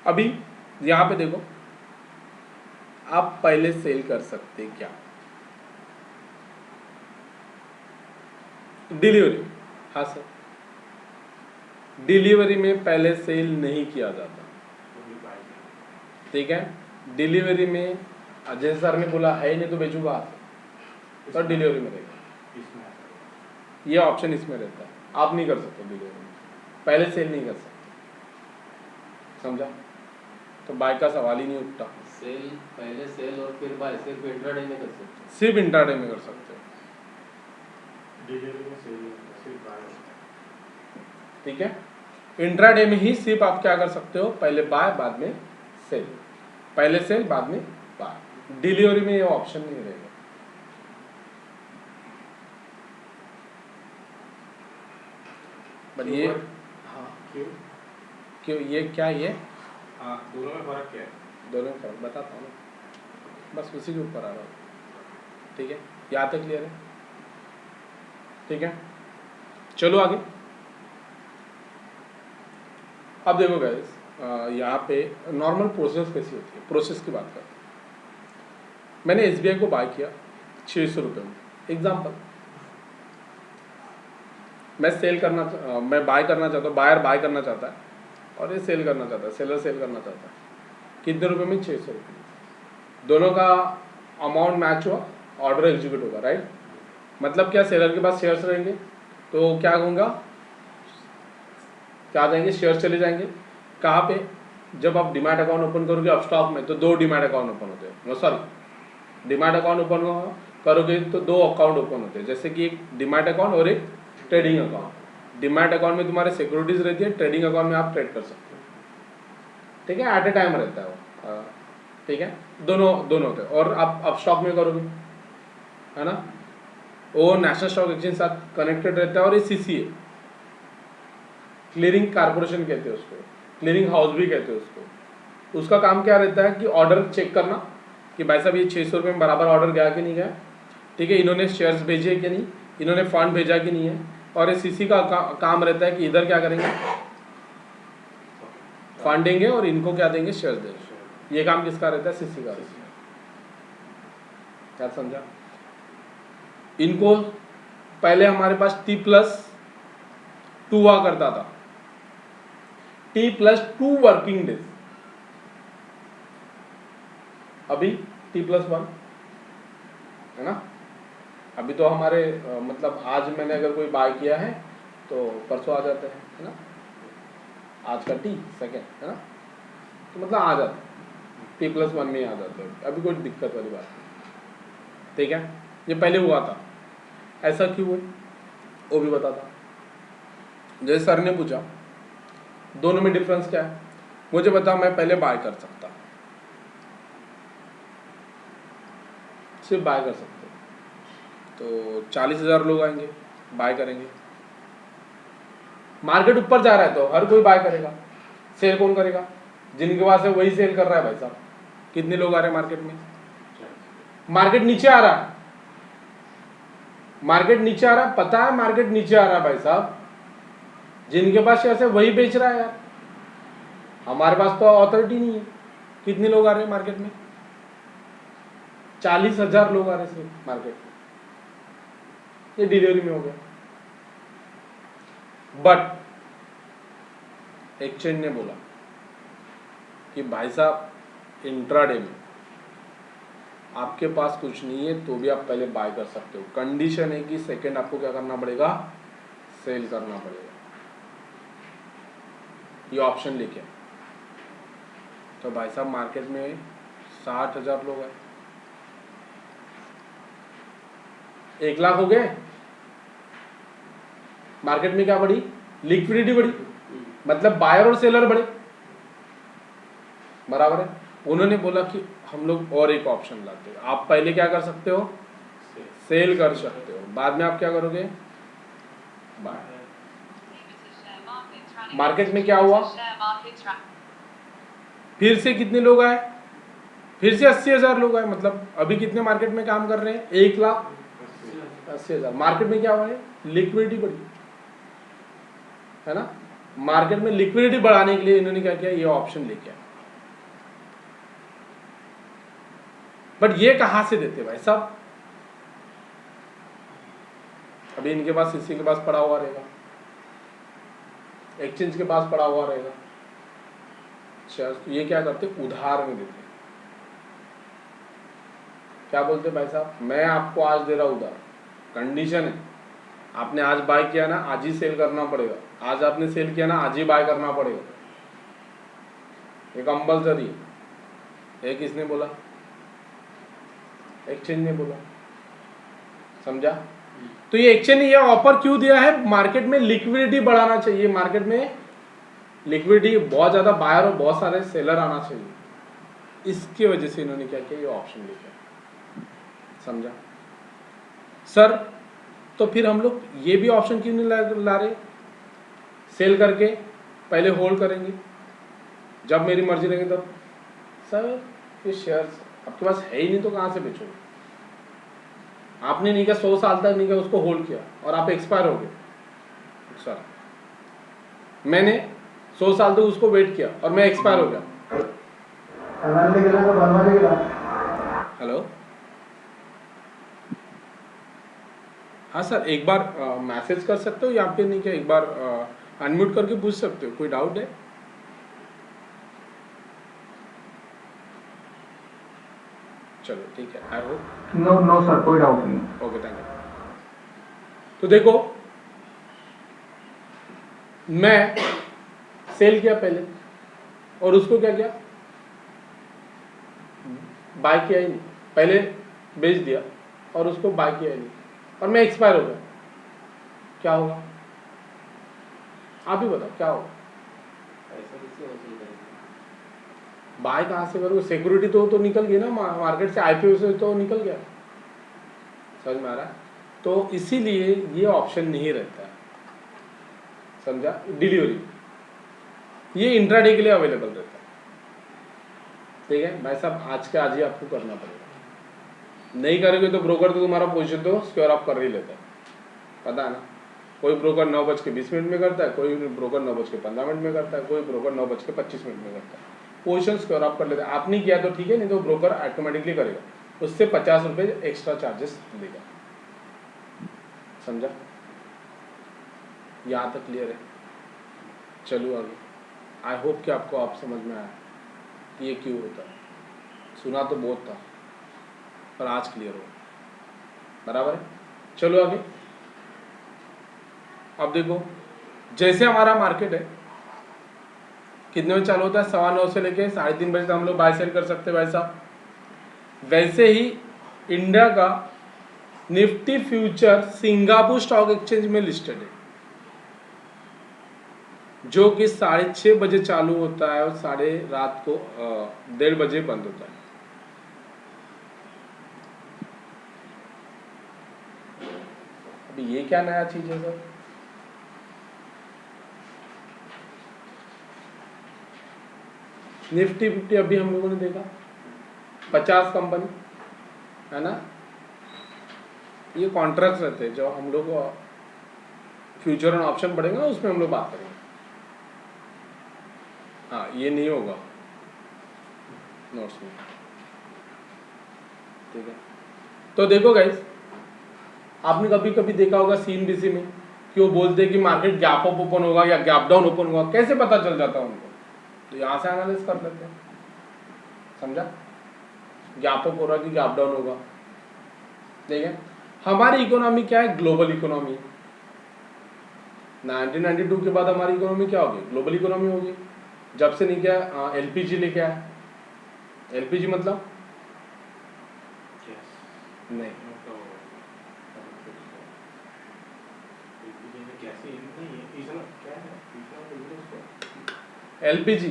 अभी यहाँ पे देखो, आप पहले सेल कर सकते क्या, डिलीवरी। हाँ सर, डिलीवरी में पहले सेल नहीं किया जाता, ठीक है। डिलीवरी में जैसे सर ने बोला है ही नहीं तो बेचूंगा, तो डिलीवरी में रहेगा, ये ऑप्शन इसमें रहता है। आप नहीं कर सकते डिलीवरी में, पहले सेल नहीं कर सकते, समझा? तो बाय का सवाल ही नहीं उठता। सेल पहले सेल और फिर बाय सिर्फ इंट्राडे में कर सकते सिर्फ इंट्राडे में कर सकते हो, डिलीवरी में सेल नहीं होता, सिर्फ बाय होता है। ठीक है। इंट्राडे में ही सिर्फ आप क्या कर सकते हो, पहले बाय बाद में सेल, पहले सेल बाद में बाय। डिलीवरी में ये ऑप्शन नहीं रहेगा। बट ये हाँ क्यों? क्यों, ये क्या, ये हाँ, दोनों में फर्क क्या है? दोनों में फर्क बताता हूँ ना, बस उसी के ऊपर आ रहा हूँ। ठीक है, यहाँ तक क्लियर है? ठीक है, चलो आगे। अब देखो गाइस, यहाँ पे नॉर्मल प्रोसेस कैसी होती है, प्रोसेस की बात करते हैं। मैंने SBI को बाय किया 600 रुपये में, एग्जाम्पल। मैं सेल करना मैं बाय करना चाहता हूँ, बायर बाय करना चाहता है और ये सेल करना चाहता है, सेलर सेल करना चाहता है। कितने रुपए में? 600 रुपये। दोनों का अमाउंट मैच हुआ, ऑर्डर एग्जीक्यूट होगा, राइट। मतलब क्या, सेलर के पास शेयर्स रहेंगे तो क्या होगा, क्या आ जाएंगे, शेयर्स चले जाएंगे। कहाँ पे? जब आप डीमैट अकाउंट ओपन करोगे अपस्टॉक में तो 2 डीमैट अकाउंट ओपन होते हैं, सॉरी डीमैट अकाउंट ओपन करोगे तो 2 अकाउंट ओपन होते हैं, जैसे कि एक डीमैट अकाउंट और एक ट्रेडिंग अकाउंट। डीमैट अकाउंट में तुम्हारे सिक्योरिटीज रहती है, ट्रेडिंग अकाउंट में आप ट्रेड कर सकते हो, ठीक है, एट ए टाइम रहता है वो, ठीक है, दोनों होते हैं। और आप अपस्टॉक में करोगे, है ना, वो नेशनल स्टॉक एक्सचेंज साथ कनेक्टेड रहता है और ये CCA, क्लियरिंग कारपोरेशन कहते हैं उसको, क्लियरिंग हाउस भी कहते हैं उसको। उसका काम क्या रहता है कि ऑर्डर चेक करना कि भाई साहब ये 600 रुपये में बराबर ऑर्डर गया कि नहीं गया, ठीक है, इन्होंने शेयर्स भेजे कि नहीं, इन्होंने फंड भेजा कि नहीं है। और ये CC का काम रहता है कि इधर क्या करेंगे, फंड देंगे और इनको क्या देंगे, शेयर्स देंगे। ये काम किसका रहता है? CC का रहता है। क्या समझा? इनको पहले हमारे पास T+2 हुआ करता था, T+2 वर्किंग डेज, अभी T+1 है ना। अभी तो हमारे मतलब आज मैंने अगर कोई बाय किया है तो परसों आ जाते हैं, है ना, आज का T2 है ना, तो मतलब आ जाते हैं, T+1 में आ जाते हैं, अभी कोई दिक्कत वाली बात नहीं, ठीक है। ये पहले हुआ था, ऐसा क्यों हुआ वो भी बताता। जैसे सर ने पूछा दोनों में डिफरेंस क्या है, मुझे बता, मैं पहले बाय कर सकता, सिर्फ बाय कर सकते, तो 40,000 लोग आएंगे, बाय करेंगे। मार्केट ऊपर जा रहा है तो हर कोई बाय करेगा, सेल कौन करेगा? जिनके पास है वही सेल कर रहा है भाई साहब। कितने लोग आ रहे हैं मार्केट में? मार्केट नीचे आ रहा है, मार्केट नीचे आ रहा है, पता है मार्केट नीचे आ रहा है भाई साहब, जिनके पास शेयर है वही बेच रहा है यार, हमारे पास तो अथॉरिटी नहीं है। कितने लोग आ रहे हैं मार्केट में? 40,000 लोग आ रहे हैं मार्केट में, ये डिलीवरी में हो गया। बट एक्सचेंज ने बोला कि भाई साहब इंट्राडे में आपके पास कुछ नहीं है तो भी आप पहले बाय कर सकते हो, कंडीशन है कि सेकंड आपको क्या करना पड़ेगा, सेल करना पड़ेगा। ये ऑप्शन लेके, तो भाई साहब मार्केट में 60,000 लोग हैं, 1 लाख हो गए। मार्केट में क्या बढ़ी? लिक्विडिटी बढ़ी, मतलब बायर और सेलर बढ़े, बराबर है। उन्होंने बोला कि हम लोग और एक ऑप्शन लाते हैं, आप पहले क्या कर सकते हो, सेल कर सकते हो, बाद में आप क्या करोगे, बाय। मार्केट में क्या हुआ, फिर से कितने लोग आए, फिर से 80,000 लोग आए, मतलब अभी कितने मार्केट में काम कर रहे हैं, 1,80,000। मार्केट में क्या हुआ है, लिक्विडिटी बढ़ी, है ना। मार्केट में लिक्विडिटी बढ़ाने के लिए इन्होंने क्या किया, ये ऑप्शन लेके आया। बट ये कहां से देते भाई साहब, अभी इनके पास, किसी के पास पड़ा हुआ रहेगा, एक्सचेंज के पास पड़ा हुआ रहेगा, तो ये क्या करते, उधार में देते। क्या बोलते भाई साहब, मैं आपको आज दे रहा हूं उधार, कंडीशन है आपने आज बाय किया ना, आज ही सेल करना पड़ेगा, आज आपने सेल किया ना, आज ही बाय करना पड़ेगा, ये कंपल्सरी है। एक किसने बोला? एक्सचेंज ने बोला। समझा? तो ये एक्सचेंज ने ये ऑफर क्यों दिया है? मार्केट में लिक्विडिटी बढ़ाना चाहिए, मार्केट में लिक्विडिटी बहुत ज़्यादा बायर और बहुत सारे सेलर आना चाहिए, इसकी वजह से इन्होंने क्या किया, ये ऑप्शन लिखा। समझा सर? तो फिर हम लोग ये भी ऑप्शन क्यों नहीं ला रहे? सेल करके पहले होल्ड करेंगे, जब मेरी मर्जी रहेगी तब। सर ये शेयर्स आपके पास है ही नहीं तो कहाँ से बेचोगे? आपने नहीं किया 100 साल तक, नहीं किया, उसको होल्ड किया और आप एक्सपायर हो गए। सर मैंने 100 साल तक उसको वेट किया और मैं एक्सपायर हो गया। हेलो, हाँ सर, एक बार मैसेज कर सकते हो या फिर नहीं क्या, एक बार अनम्यूट करके पूछ सकते हो, कोई डाउट है? चलो ठीक है, I hope. No no sir, कोई डाउट नहीं। Okay, thank you. तो देखो, मैं सेल किया पहले और उसको क्या किया, बाय किया ही नहीं, पहले बेच दिया और उसको बाय किया ही नहीं और मैं एक्सपायर हो गया। क्या होगा? आप ही बताओ क्या होगा? पैसा किससे वसूल करेंगे? बाय कहाँ से करोगे? सिक्योरिटी तो निकल गई ना मार्केट से, आईपीओ से तो निकल गया। समझ में आ रहा है? तो इसीलिए ये ऑप्शन नहीं रहता है। समझा? डिलीवरी ये इंट्राडे के लिए अवेलेबल रहता है। ठीक है भाई साहब, आज के आज ही आपको करना पड़ेगा। नहीं करोगे तो ब्रोकर तो तुम्हारा पोजीशन तो सिक्योर आप कर ही लेता है, पता है ना? कोई ब्रोकर 9:20 में करता है, कोई ब्रोकर 9:15 में करता है, कोई ब्रोकर 9:25 में करता है। पोजीशन सिक्योर आप कर लेते हैं। आप नहीं किया तो ठीक है, नहीं तो ब्रोकर ऑटोमेटिकली करेगा, उससे 50 रुपये एक्स्ट्रा चार्जेस देगा। समझा? यहाँ तक क्लियर है? चलो आगे। आई होप कि आपको आप समझ में आया कि ये क्यों होता है। सुना तो बहुत था पर आज क्लियर हो, बराबर है? चलो आगे। अब देखो, जैसे हमारा मार्केट है कितने बजे चालू होता है? 9:15 से लेके 3:30 बजे तक हम लोग बाय सेल कर सकते हैं भाई साहब। वैसे ही इंडिया का Nifty future Singapore stock exchange में लिस्टेड है, जो कि 6:30 बजे चालू होता है और रात को 1:30 बजे बंद होता है। अभी ये क्या नया चीज है सर? निफ्टी 50 अभी हम लोगों ने देखा 50 कंपनी है ना, ये कॉन्ट्रैक्ट रहते हैं जो हम लोग फ्यूचर और ऑप्शन पढ़ेंगे उसमें हम लोग बात करेंगे। हाँ, ये नहीं होगा नोट्स में, ठीक है? तो देखो गाइस, आपने कभी कभी देखा होगा CNBC में कि वो बोलते हैं कि मार्केट गैप अप ओपन होगा या गैप डाउन ओपन होगा। कैसे पता चल जाता है उनको? तो यहाँ से एनालिसिस कर लेते हैं। समझा? गैप अप हो रहा कि गैप डाउन होगा। ठीक है? हमारी इकोनॉमी क्या है? Global economy. 1992 के बाद हमारी इकोनॉमी क्या होगी? ग्लोबल इकोनॉमी होगी। जब से नहीं क्या LPG लेके आया। LPG मतलब नहीं, LPG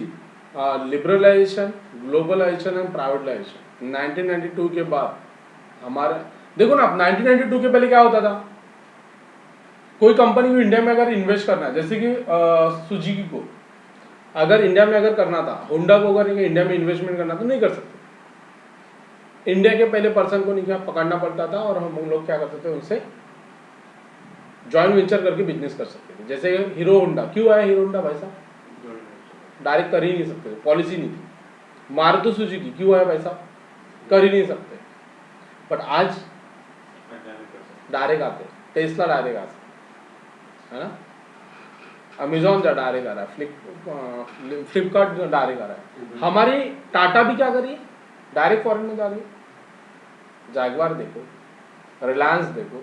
liberalisation, globalisation and privatisation. 1992 के बाद हमारे, देखो ना, 1992 के पहले क्या होता था? कोई कंपनी को इंडिया में अगर इन्वेस्ट करना है, जैसे कि सुजुकी को अगर इंडिया में अगर करना था, होंडा को अगर इंडिया में इन्वेस्टमेंट करना तो नहीं कर सकते। इंडिया के पहले पर्सन को नहीं क्या पकड़ना पड़ता था और हम लोग क्या करते थे, उनसे जॉइंट वेंचर करके बिजनेस कर सकते थे। जैसे हीरो होंडा, क्यों आया हीरो होंडा भाई साहब? डायरेक्ट कर ही नहीं सकते, पॉलिसी नहीं थी। मारुति सुजुकी क्यों आया भाई साहब? कर ही नहीं सकते। बट आज डायरेक्ट आते, टेस्ला डायरेक्ट आ सकते, है ना? अमेजॉन डायरेक्ट आ रहा है, फ्लिपकार्ट डायरेक्ट आ रहा है। हमारी टाटा भी क्या करी? डायरेक्ट फॉरेन में जा रही है। जैगवार देखो, रिलायंस देखो,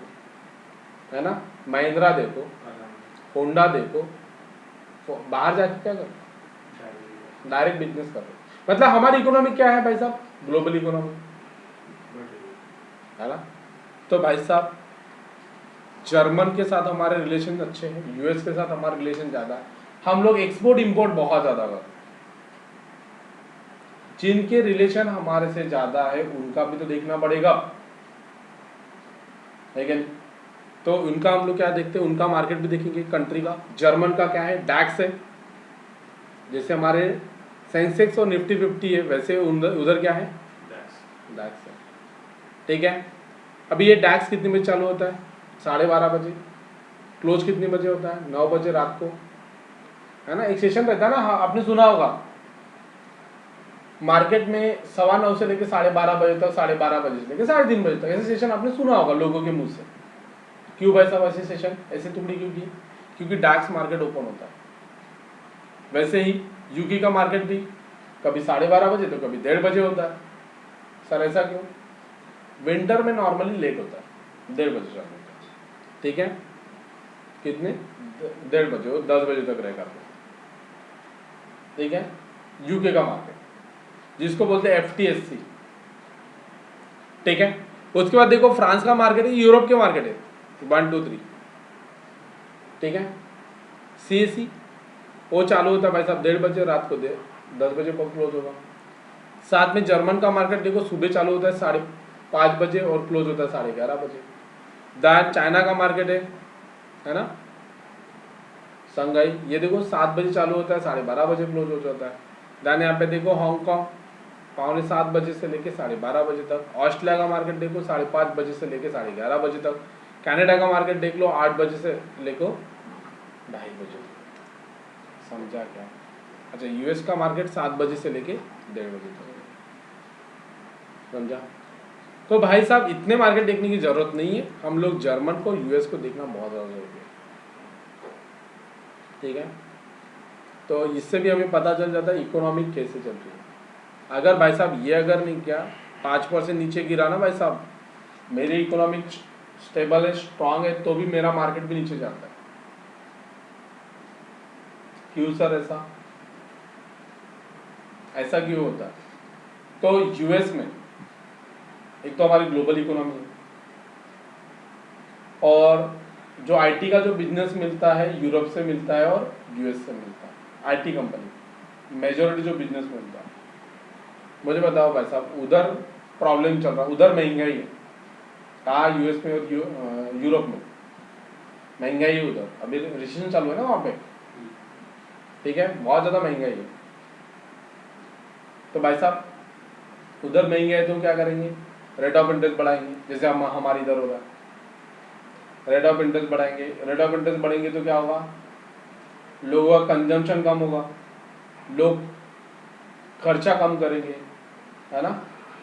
है ना, महिंद्रा देखो, होंडा देखो, बाहर जाके क्या करो? डायरेक्ट बिजनेस करो। मतलब हमारी इकोनॉमी क्या है भाई साहब, ग्लोबल इकोनॉमी है ना। तो भाई साहब जर्मन के साथ हमारे रिलेशन अच्छे हैं, यूएस के साथ हमारे रिलेशन ज़्यादा है, हम लोग एक्सपोर्ट इंपोर्ट बहुत ज़्यादा करते हैं। जिनके रिलेशन हमारे से ज़्यादा है उनका भी तो देखना पड़ेगा, है क्या नहीं। तो उनका हम लोग क्या देखते हैं, उनका मार्केट भी देखेंगे कंट्री का। जर्मन का क्या है, डैक्स है, जैसे हमारे सेंसेक्स और निफ्टी 50 है, वैसे उधर क्या है, डैक्स है। ठीक है, अभी ये डैक्स कितने बजे चालू होता है, 12:30 बजे। क्लोज कितने बजे होता है, 9 बजे रात को, है ना। एक सेशन रहता है ना, हाँ आपने सुना होगा मार्केट में 9:15 से लेकर 12:30 बजे तक, 12:30 बजे से लेकर 3:30 बजे तक, ऐसे सेशन आपने सुना होगा लोगों के मुंह से। क्यों भाई साहब ऐसे सेशन, ऐसे टुकड़ी क्यों की, क्योंकि डैक्स मार्केट ओपन होता है। वैसे ही यूके का मार्केट भी कभी 12:30 बजे तो कभी 1:30 बजे होता है। सर ऐसा क्यों, विंटर में नॉर्मली लेट होता है, 1:30 बजे चालू होता है। ठीक है, कितने 1:30 बजे, 10 बजे तक रहेगा। ठीक है, यूके का मार्केट जिसको बोलते हैं FTSE। ठीक है, उसके बाद देखो फ्रांस का मार्केट है, यूरोप के मार्केट है 1 2 3। ठीक है, CAC वो चालू होता है भाई साहब 1:30 बजे रात को, 10 बजे को क्लोज होगा। साथ में जर्मन का मार्केट देखो सुबह चालू होता है 5:30 बजे और क्लोज होता है 11:30 बजे। चाइना का मार्केट है ना, संघाई, ये देखो 7 बजे चालू होता है, 12:30 बजे क्लोज हो जाता है। देन यहाँ पे देखो हांगकांग 7:45 बजे से लेके 12:30 बजे तक। ऑस्ट्रेलिया का मार्केट देखो 5:30 बजे से लेके 11:30 बजे तक। कनाडा का मार्केट देख लो 8 बजे से लेको 2:30 बजे तक। समझा क्या, अच्छा यूएस का मार्केट 7 बजे से लेके 1:30 बजे तक, समझा। तो भाई साहब इतने मार्केट देखने की जरूरत नहीं है, हम लोग जर्मन को यूएस को देखना बहुत ज़्यादा जरूरी है। ठीक है, तो इससे भी हमें पता चल जाता है इकोनॉमी कैसे चल रही है। अगर भाई साहब ये अगर नहीं किया, 5% नीचे गिरा ना भाई साहब, मेरी इकोनॉमी स्टेबल है, स्ट्रांग है, तो भी मेरा मार्केट भी नीचे जाता है। क्यों सर ऐसा, ऐसा क्यों होता है। तो यूएस में एक तो हमारी ग्लोबल इकोनॉमी है, और जो आईटी का जो बिजनेस मिलता है यूरोप से मिलता है और यूएस से मिलता है। आईटी कंपनी मेजोरिटी जो बिजनेस मिलता है, मुझे बताओ भाई साहब उधर प्रॉब्लम चल रहा है, उधर महंगाई है। कहाँ, यूएस में और यूरोप में महंगाई है उधर, अभी रिसेशन चालू है ना वहाँ पे। ठीक है, बहुत ज़्यादा महंगाई है। तो भाई साहब उधर महंगाई है तो क्या करेंगे, रेट ऑफ इंटरेस्ट बढ़ाएंगे, जैसे हम हमारे इधर हो रहा है। रेट ऑफ इंटरेस्ट बढ़ाएंगे, रेट ऑफ इंटरेस्ट बढ़ेंगे तो क्या होगा, लोगों का कंजम्पशन कम होगा, लोग खर्चा कम करेंगे, है ना।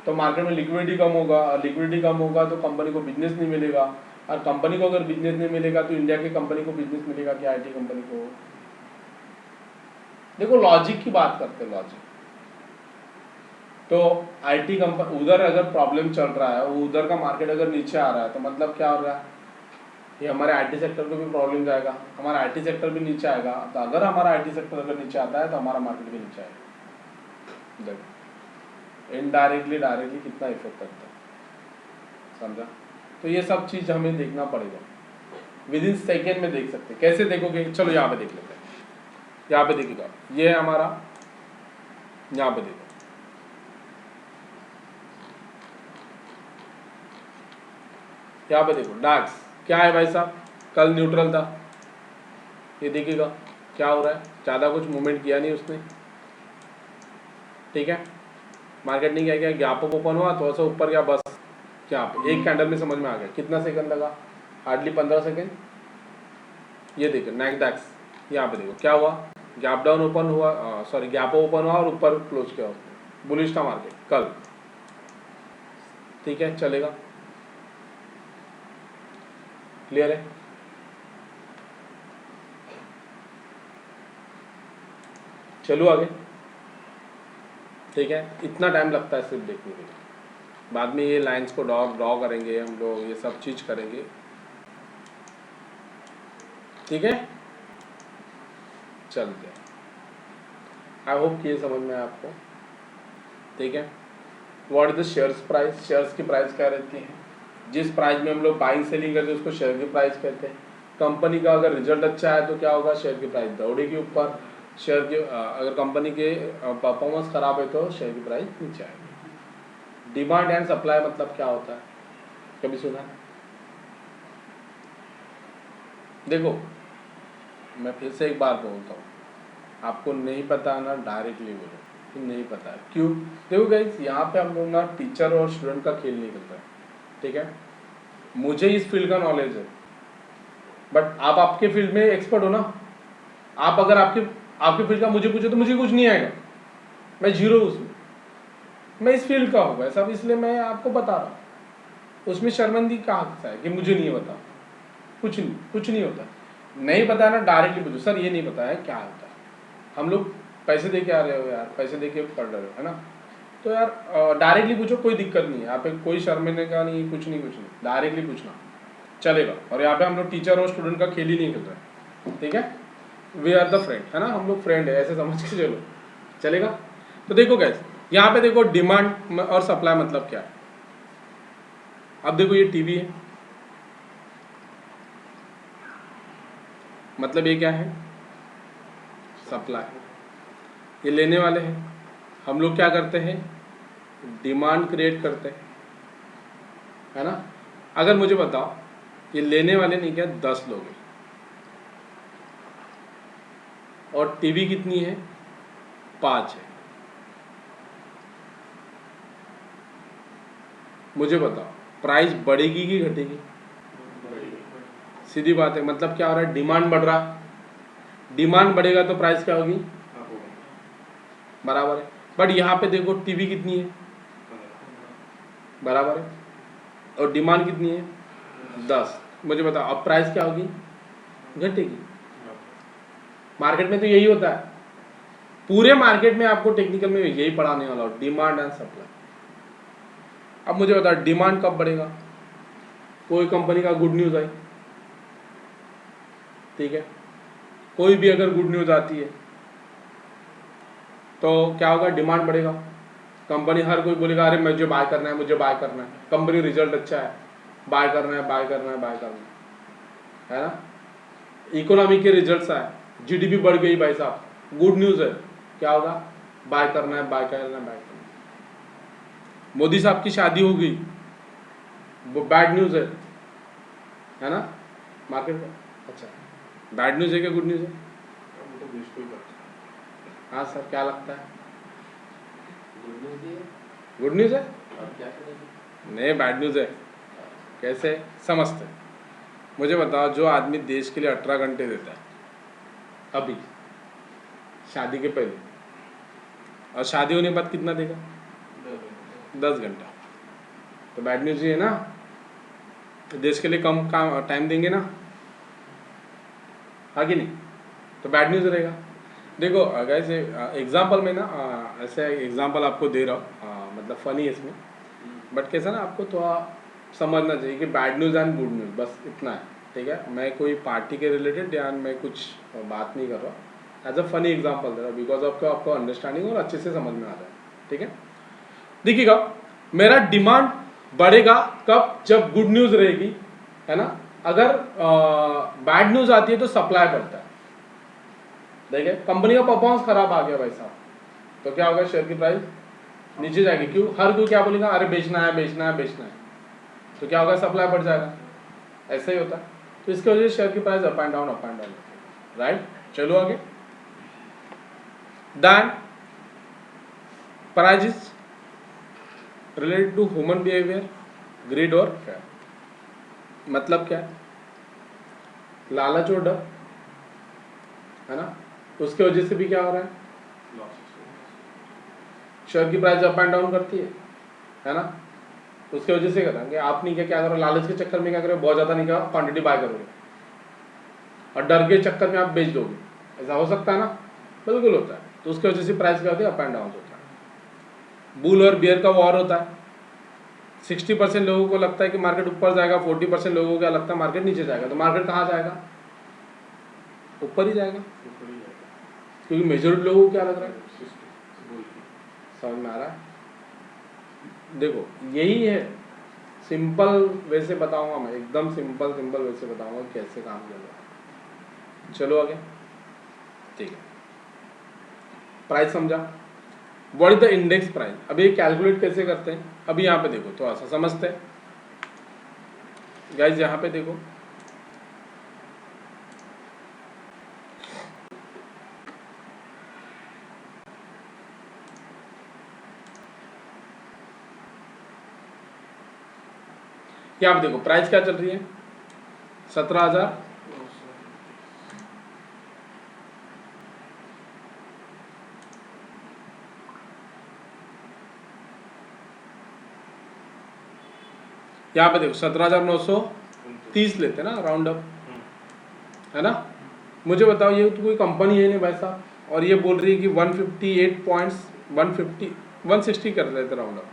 तो मार्केट में लिक्विडिटी कम होगा, और लिक्विडिटी कम होगा तो कंपनी को बिजनेस नहीं मिलेगा, और कंपनी को अगर बिजनेस नहीं मिलेगा तो इंडिया की कंपनी को बिजनेस मिलेगा कि आईटी कंपनी को। देखो लॉजिक की बात करते हैं, लॉजिक। तो आईटी कंपनी उधर अगर प्रॉब्लम चल रहा है, वो उधर का मार्केट अगर नीचे आ रहा है तो मतलब क्या हो रहा है, ये हमारे आईटी सेक्टर को भी प्रॉब्लम जाएगा, हमारा आईटी सेक्टर भी नीचे आएगा। तो अगर हमारा आईटी सेक्टर अगर नीचे आता है तो हमारा मार्केट भी नीचे आएगा। देखो इनडायरेक्टली डायरेक्टली कितना इफेक्ट करता है, समझा। तो ये सब चीज़ हमें देखना पड़ेगा, विद इन सेकेंड में देख सकते हैं। कैसे देखोगे, चलो यहाँ पे देख लेते हैं। यहाँ पे देखिएगा, ये है हमारा, यहाँ पे देखो, यहाँ पे देखो डैक्स क्या है भाई साहब, कल न्यूट्रल था। ये देखिएगा क्या हो रहा है, ज़्यादा कुछ मूवमेंट किया नहीं उसने। ठीक है, मार्केट नहीं क्या, गैप अप ओपन हुआ, थोड़ा सा ऊपर गया, बस क्या एक कैंडल में समझ में आ गया। कितना सेकंड लगा, हार्डली 15 सेकंड। ये देखो नैस्डैक्स, यहाँ पे देखो क्या हुआ, गैप डाउन ओपन हुआ, सॉरी गैप ओपन हुआ और ऊपर क्लोज किया उसने। बुलिश था मार्केट कल। ठीक है, चलेगा, क्लियर है। चलो आगे। ठीक है, इतना टाइम लगता है सिर्फ देखने के लिए, बाद में ये लाइंस को ड्रॉ करेंगे हम लोग, ये सब चीज़ करेंगे। ठीक है, चलते हैं। आई होप कि ये समझ में आया आपको। ठीक है। What is the shares price, shares की प्राइस क्या रहती है, जिस प्राइस में हम लोग बाइंग सेलिंग करते हैं उसको शेयर की प्राइस कहते हैं। कंपनी का अगर रिजल्ट अच्छा है तो क्या होगा, शेयर की प्राइस दौड़ेगी ऊपर, शेयर के अगर कंपनी के परफॉर्मेंस खराब है तो शेयर की प्राइस नीचे आएगी। डिमांड एंड सप्लाई मतलब क्या होता है, कभी सुना है? देखो मैं फिर से एक बार बोलता हूँ, आपको नहीं पता ना डायरेक्टली बोलो कि नहीं पता है, क्यों? देखो गाइस यहाँ पे हम लोग ना टीचर और स्टूडेंट का खेल नहीं खेल रहे, ठीक है। मुझे इस फील्ड का नॉलेज है, बट आप आपके फील्ड में एक्सपर्ट हो ना। आप अगर आपके फील्ड का मुझे पूछो तो मुझे कुछ नहीं आएगा, मैं जीरो उसमें, मैं इस फील्ड का हूँ सब, इसलिए मैं आपको बता रहा हूँ। उसमें शर्मिंदगी का हक है कि मुझे नहीं पता, कुछ नहीं होता। नहीं पता है ना डायरेक्टली पूछो, सर ये नहीं पता है क्या होता है। हम लोग पैसे दे के आ रहे हो यार, पैसे दे के पढ़ रहे हो, है ना, तो यार डायरेक्टली पूछो, कोई दिक्कत नहीं है, यहाँ पे कोई शर्मिंदगी का नहीं, कुछ नहीं, डायरेक्टली पूछना चलेगा। और यहाँ पे हम लोग टीचर और स्टूडेंट का खेल ही नहीं खेल रहे, ठीक है। वी आर द फ्रेंड, है ना, हम लोग फ्रेंड है, ऐसे समझ के चलो, चलेगा। तो देखो गैस यहाँ पे देखो डिमांड और सप्लाई मतलब क्या है। अब देखो ये टीवी है, मतलब ये क्या है, सप्लाई। ये लेने वाले हैं, हम लोग क्या करते हैं, डिमांड क्रिएट करते हैं, है ना। अगर मुझे बताओ ये लेने वाले नहीं क्या 10 लोग हैं, और टीवी कितनी है, 5 है। मुझे बताओ प्राइस बढ़ेगी कि घटेगी? सीधी बात है, मतलब क्या हो रहा है, डिमांड बढ़ रहा, डिमांड बढ़ेगा तो प्राइस क्या होगी, बराबर है। बट यहाँ पे देखो टीवी कितनी है, बराबर है, और डिमांड कितनी है 10। मुझे बताओ अब प्राइस क्या होगी, घटेगी। मार्केट में तो यही होता है, पूरे मार्केट में आपको टेक्निकल में यही पढ़ाने वाला हूँ, डिमांड एंड सप्लाई। अब मुझे बताओ डिमांड कब बढ़ेगा, कोई कंपनी का गुड न्यूज़ आई, ठीक है, कोई भी अगर गुड न्यूज़ आती है तो क्या होगा, डिमांड बढ़ेगा। कंपनी हर कोई बोलेगा अरे मुझे बाय करना है, मुझे बाय करना है, कंपनी रिजल्ट अच्छा है, बाय करना है, बाय करना है, बाय करना है ना। इकोनॉमी के रिजल्ट्स आए, जीडीपी बढ़ गई भाई साहब, गुड न्यूज़ है, क्या होगा, बाय करना है, बाय करना है, बाय करना है। मोदी साहब की शादी हो गई, वो बैड न्यूज़ है ना मार्केट में। अच्छा बैड न्यूज़ है क्या गुड न्यूज़ है? हाँ सर क्या लगता है, गुड न्यूज़ है? अब क्या करेंगे? नहीं बैड न्यूज़ है, कैसे समझते? मुझे बताओ जो आदमी देश के लिए 18 घंटे देता है अभी शादी के पहले, और शादी होने के बाद कितना देगा, 10 घंटा, तो बैड न्यूज़ ही है ना। देश के लिए कम काम टाइम देंगे ना, हाँ कि नहीं, तो बैड न्यूज़ रहेगा। देखो अगर एग्जाम्पल में ना ऐसे एग्जाम्पल आपको दे रहा हूँ, मतलब फनी है इसमें, बट कैसा ना आपको थोड़ा समझना चाहिए कि bad news and good news बस इतना है, ठीक है। मैं कोई पार्टी के रिलेटेड या मैं कुछ बात नहीं कर रहा, एज अ फनी एग्जाम्पल दे रहा हूँ, बिकॉज आपको अंडरस्टैंडिंग और अच्छे से समझ में आ रहा है, ठीक है। देखिएगा मेरा डिमांड बढ़ेगा कब, जब गुड न्यूज़ रहेगी, है ना। अगर बैड न्यूज़ आती है तो सप्लाई बढ़ता है। देखिए कंपनी का परफॉर्मेंस खराब आ गया भाई साहब, तो क्या होगा, शेयर की प्राइस नीचे जाएगी। क्यों, हर कोई क्या बोलेगा, अरे बेचना है, बेचना है, बेचना है, तो क्या होगा, सप्लाई बढ़ जाएगा, ऐसा ही होता है। तो इसकी वजह से शेयर की price up and down, up and down, right. चलो आगे, then price is related to human behaviour, greed और फेयर। मतलब क्या है, लालच और डर, है ना, उसके वजह से भी क्या हो रहा है, शेयर की प्राइस अप एंड डाउन करती है ना। उसके वजह से करेंगे आप नहीं क्या करो, लालच के चक्कर में क्या करोगे, बहुत ज़्यादा नहीं क्या क्वांटिटी बाय करोगे, और डर के चक्कर में आप बेच दोगे, ऐसा हो सकता है ना, बिल्कुल होता है। तो उसकी वजह से प्राइस क्या होती है, अप एंड डाउन होता है। बुल और बियर का वॉर होता है, 60% लोगों को लगता है कि मार्केट ऊपर जाएगा, 40% लोगों को क्या लगता है मार्केट नीचे जाएगा। तो मार्केट कहाँ जाएगा, ऊपर ही जाएगा, क्योंकि मेजॉरिटी लोगों को क्या लग रहा है, समझ में आ रहा है। देखो यही है, सिंपल वैसे बताऊंगा मैं, एकदम सिंपल वैसे बताऊंगा कैसे काम किया जाए। चलो आगे, ठीक है। प्राइस समझा, what is the index price. अभी ये कैलकुलेट कैसे करते हैं, अभी यहाँ पे देखो थोड़ा सा समझते हैं गाइज। यहाँ पे देखो, यहाँ पे देखो प्राइस क्या चल रही है, 17,000। यहाँ पे देखो 17,930 लेते हैं ना, राउंड अप, है ना। मुझे बताओ, ये तो कोई कंपनी है नहीं भाई साहब, और ये बोल रही है कि 158 पॉइंट्स 150 160 कर लेते राउंड अप।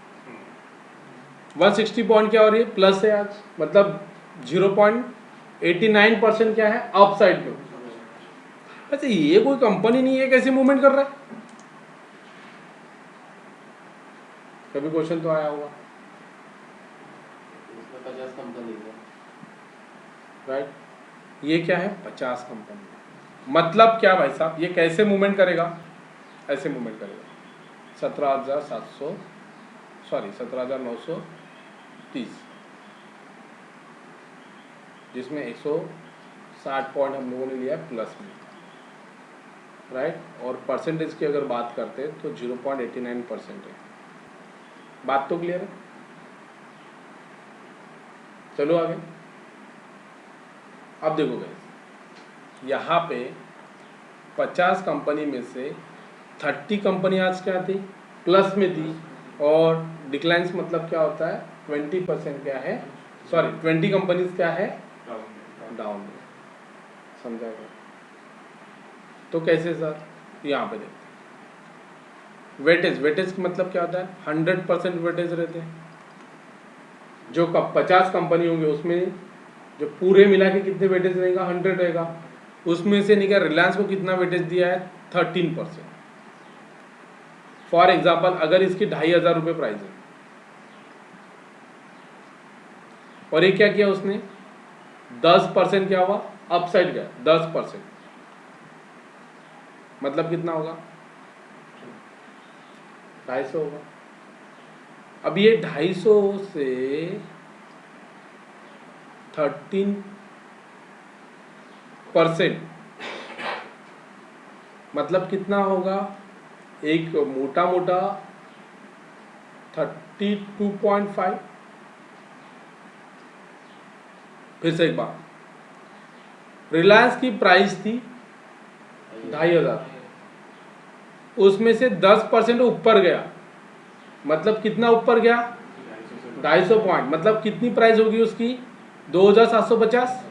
160 पॉइंट क्या हो रही है, प्लस है आज, मतलब 0.89% क्या है, अप साइड में। अच्छा ये कोई कंपनी नहीं है, कैसे मूवमेंट कर रहा है। कभी क्वेश्चन तो आया होगा, इसमें 50 कंपनी है। राइट। ये क्या है, 50 कंपनी। मतलब क्या भाई साहब, ये कैसे मूवमेंट करेगा, ऐसे मूवमेंट करेगा। 17,930, जिसमें 160 पॉइंट हम लोगों ने लिया प्लस में, राइट। और परसेंटेज की अगर बात करते हैं तो 0.89% है। बात तो क्लियर है। चलो आगे। अब देखो गाइस, यहाँ पे 50 कंपनी में से 30 कंपनी आज क्या थी, प्लस में थी, और डिक्लाइंस मतलब क्या होता है, 20% क्या है, सॉरी 20 कंपनीज क्या है, डाउन में। समझा गया। तो कैसे सर, यहाँ पे देखते हैं वेटेज। वेटेज का मतलब क्या होता है, 100% वेटेज रहते हैं। जो 50 कंपनी होंगे उसमें जो पूरे मिला के कितने वेटेज रहेगा, 100 रहेगा। उसमें से निकल रिलायंस को कितना वेटेज दिया है, 13%। फॉर एग्जाम्पल अगर इसकी 2,500 रुपये प्राइस है, और ये क्या किया उसने, 10% क्या हुआ, अपसाइड गया 10%, मतलब कितना होगा, 250 होगा। अब ये 250 से 13% मतलब कितना होगा, एक मोटा मोटा 32.5। फिर से एक बार, रिलायंस की प्राइस थी 2,500, उसमें से 10% ऊपर गया, मतलब कितना ऊपर गया, 250 पॉइंट, मतलब कितनी प्राइस होगी उसकी, 2,750।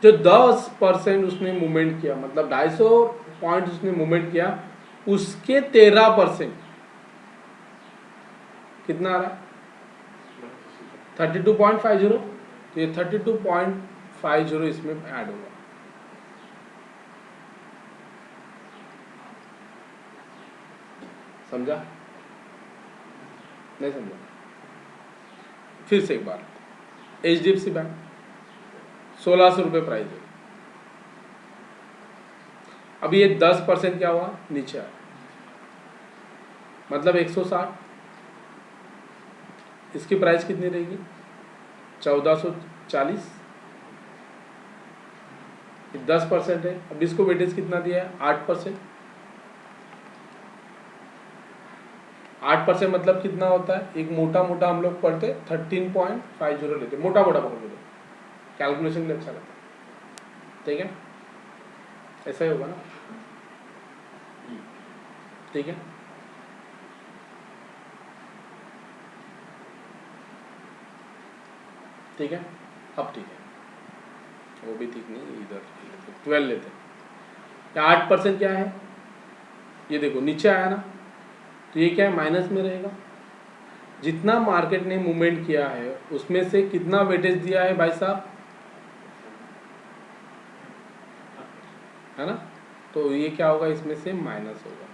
जो 10% उसने मूवमेंट किया, मतलब 250 पॉइंट उसने मूवमेंट किया, उसके 13% कितना आ रहा है, 32.50। तो ये 32.50 इसमें ऐड होगा। समझा, नहीं समझा। फिर से एक बार, HDFC बैंक 1,600 रुपये प्राइस है। अभी ये 10% क्या हुआ, नीचे आया, मतलब 160। इसकी प्राइस कितनी रहेगी, 1440। 10% है। अब इसको वेटेज कितना दिया है, 8%। 8% मतलब कितना होता है, एक मोटा मोटा हम लोग पढ़ते 13.50 लेते, मोटा मोटा पकड़ लेते, कैलकुलेशन में अच्छा लगता है, ठीक है। ऐसा ही होगा ना, ठीक है। ठीक है, अब ठीक है, वो भी ठीक नहीं, इधर 12 लेते हैं। 8% क्या है, ये देखो नीचे आया ना, तो ये क्या है, माइनस में रहेगा। जितना मार्केट ने मूवमेंट किया है उसमें से कितना वेटेज दिया है भाई साहब, है ना। तो ये क्या होगा, इसमें से माइनस होगा।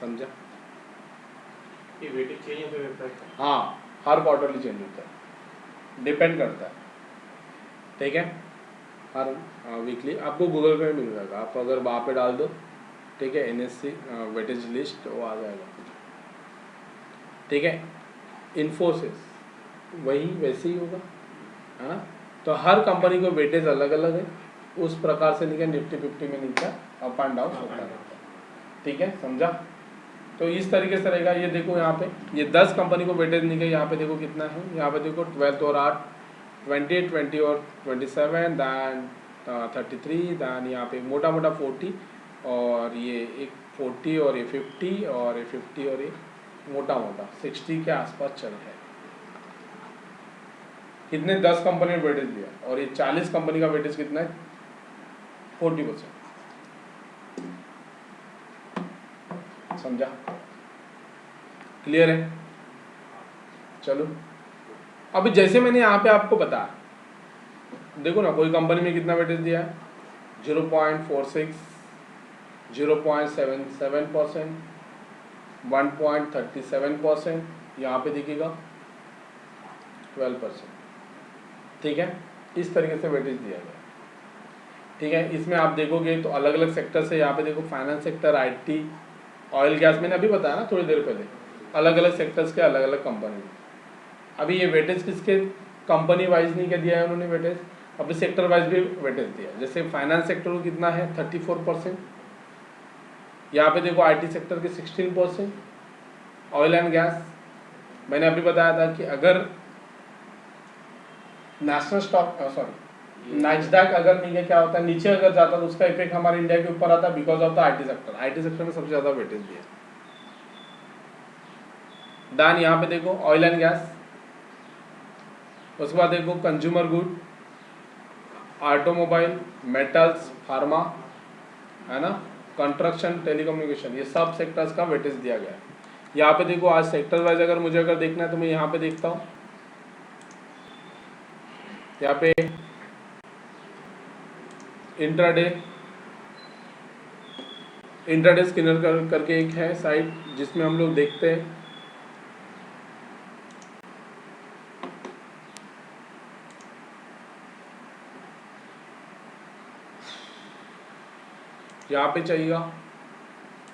समझा? ये वेटेज चेंज होते रहता है। हाँ, हर क्वार्टरली चेंज होता है, डिपेंड करता है, ठीक है। हर वीकली आपको गूगल पे मिल जाएगा, आप अगर वहाँ पे डाल दो, ठीक है, NSE वेटेज लिस्ट, वो आ जाएगा, ठीक है। इन्फोसिस वही वैसे ही होगा, है ना। तो हर कंपनी को वेटेज अलग अलग है, उस प्रकार से निकल निफ्टी 50 में नीचे अप एंड डाउन होता रहता है, ठीक है, समझा। तो इस तरीके से रहेगा। ये देखो यहाँ पे ये 10 कंपनी को वेटेज निकल, यहाँ पे देखो कितना है, यहाँ पे देखो 12 और 8 20 20 और 27 दैन 33 दैन यहाँ पे मोटा मोटा 40 और ये एक 40 और ये 50 और ये 50 और ये मोटा मोटा 60 के आसपास चल रहा है। कितने 10 कंपनी ने वेटेज दिया और ये 40 कंपनी का वेटेज कितना है 40%, समझा? क्लियर है? चलो अभी जैसे मैंने यहाँ पे आपको बताया, देखो ना कोई कंपनी में कितना वेटेज दिया है 0.46 0.77% 1.37%, यहाँ पे दिखेगा 12%, ठीक है। इस तरीके से वेटेज दिया गया, ठीक है। इसमें आप देखोगे तो अलग अलग सेक्टर से, यहाँ पे देखो finance sector, IT, oil gas, मैंने अभी बताया ना थोड़ी देर पहले, अलग अलग सेक्टर्स के अलग अलग कंपनी। अभी ये वेटेज किसके कंपनी वाइज नहीं क्या दिया है उन्होंने वेटेज, अभी सेक्टर वाइज भी वेटेज दिया। जैसे फाइनेंस सेक्टर को कितना है 34%, यहाँ पे देखो IT सेक्टर के 16%, ऑयल एंड गैस मैंने अभी बताया था कि अगर नेशनल स्टॉक नाइस्डैक अगर नीचे क्या होता है, नीचे अगर जाता है तो उसका इफेक्ट हमारे इंडिया के ऊपर आता है because of the IT sector. IT sector में सबसे ज्यादा वेटेज दिया। दान यहाँ पे देखो ऑयल एंड गैस, उसके बाद देखो consumer good, automobile, metals, pharma, है ना, कंस्ट्रक्शन, टेलीकम्युनिकेशन, ये सब सेक्टर्स का वेटेज दिया गया है। यहाँ पे देखो आज सेक्टर वाइज अगर मुझे अगर देखना है तो मैं यहाँ पे देखता हूँ, यहाँ पे इंट्राडे स्किनर करके एक है साइट जिसमें हम लोग देखते हैं यहाँ पे चाहिएगा,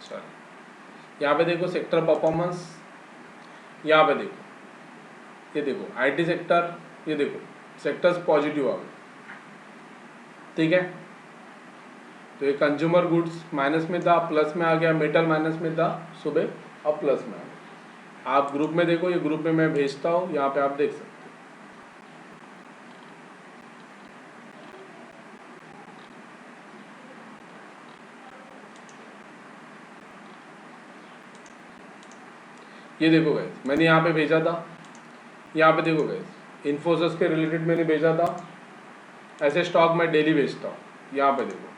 सॉरी यहाँ पे देखो सेक्टर परफॉर्मेंस, यहाँ पे देखो, ये देखो IT सेक्टर, ये देखो सेक्टर्स पॉजिटिव आ गए, ठीक है। तो ये कंज्यूमर गुड्स माइनस में था, प्लस में आ गया, मेटल माइनस में था सुबह, अब प्लस में आ गया। आप ग्रुप में देखो, ये ग्रुप में मैं भेजता हूँ, यहाँ पे आप देख सकते हो। ये देखो गाइस मैंने यहाँ पे भेजा था, यहाँ पे देखो गाइस इन्फोसिस के रिलेटेड मैंने भेजा था, ऐसे स्टॉक मैं डेली भेजता हूँ। यहाँ पे देखो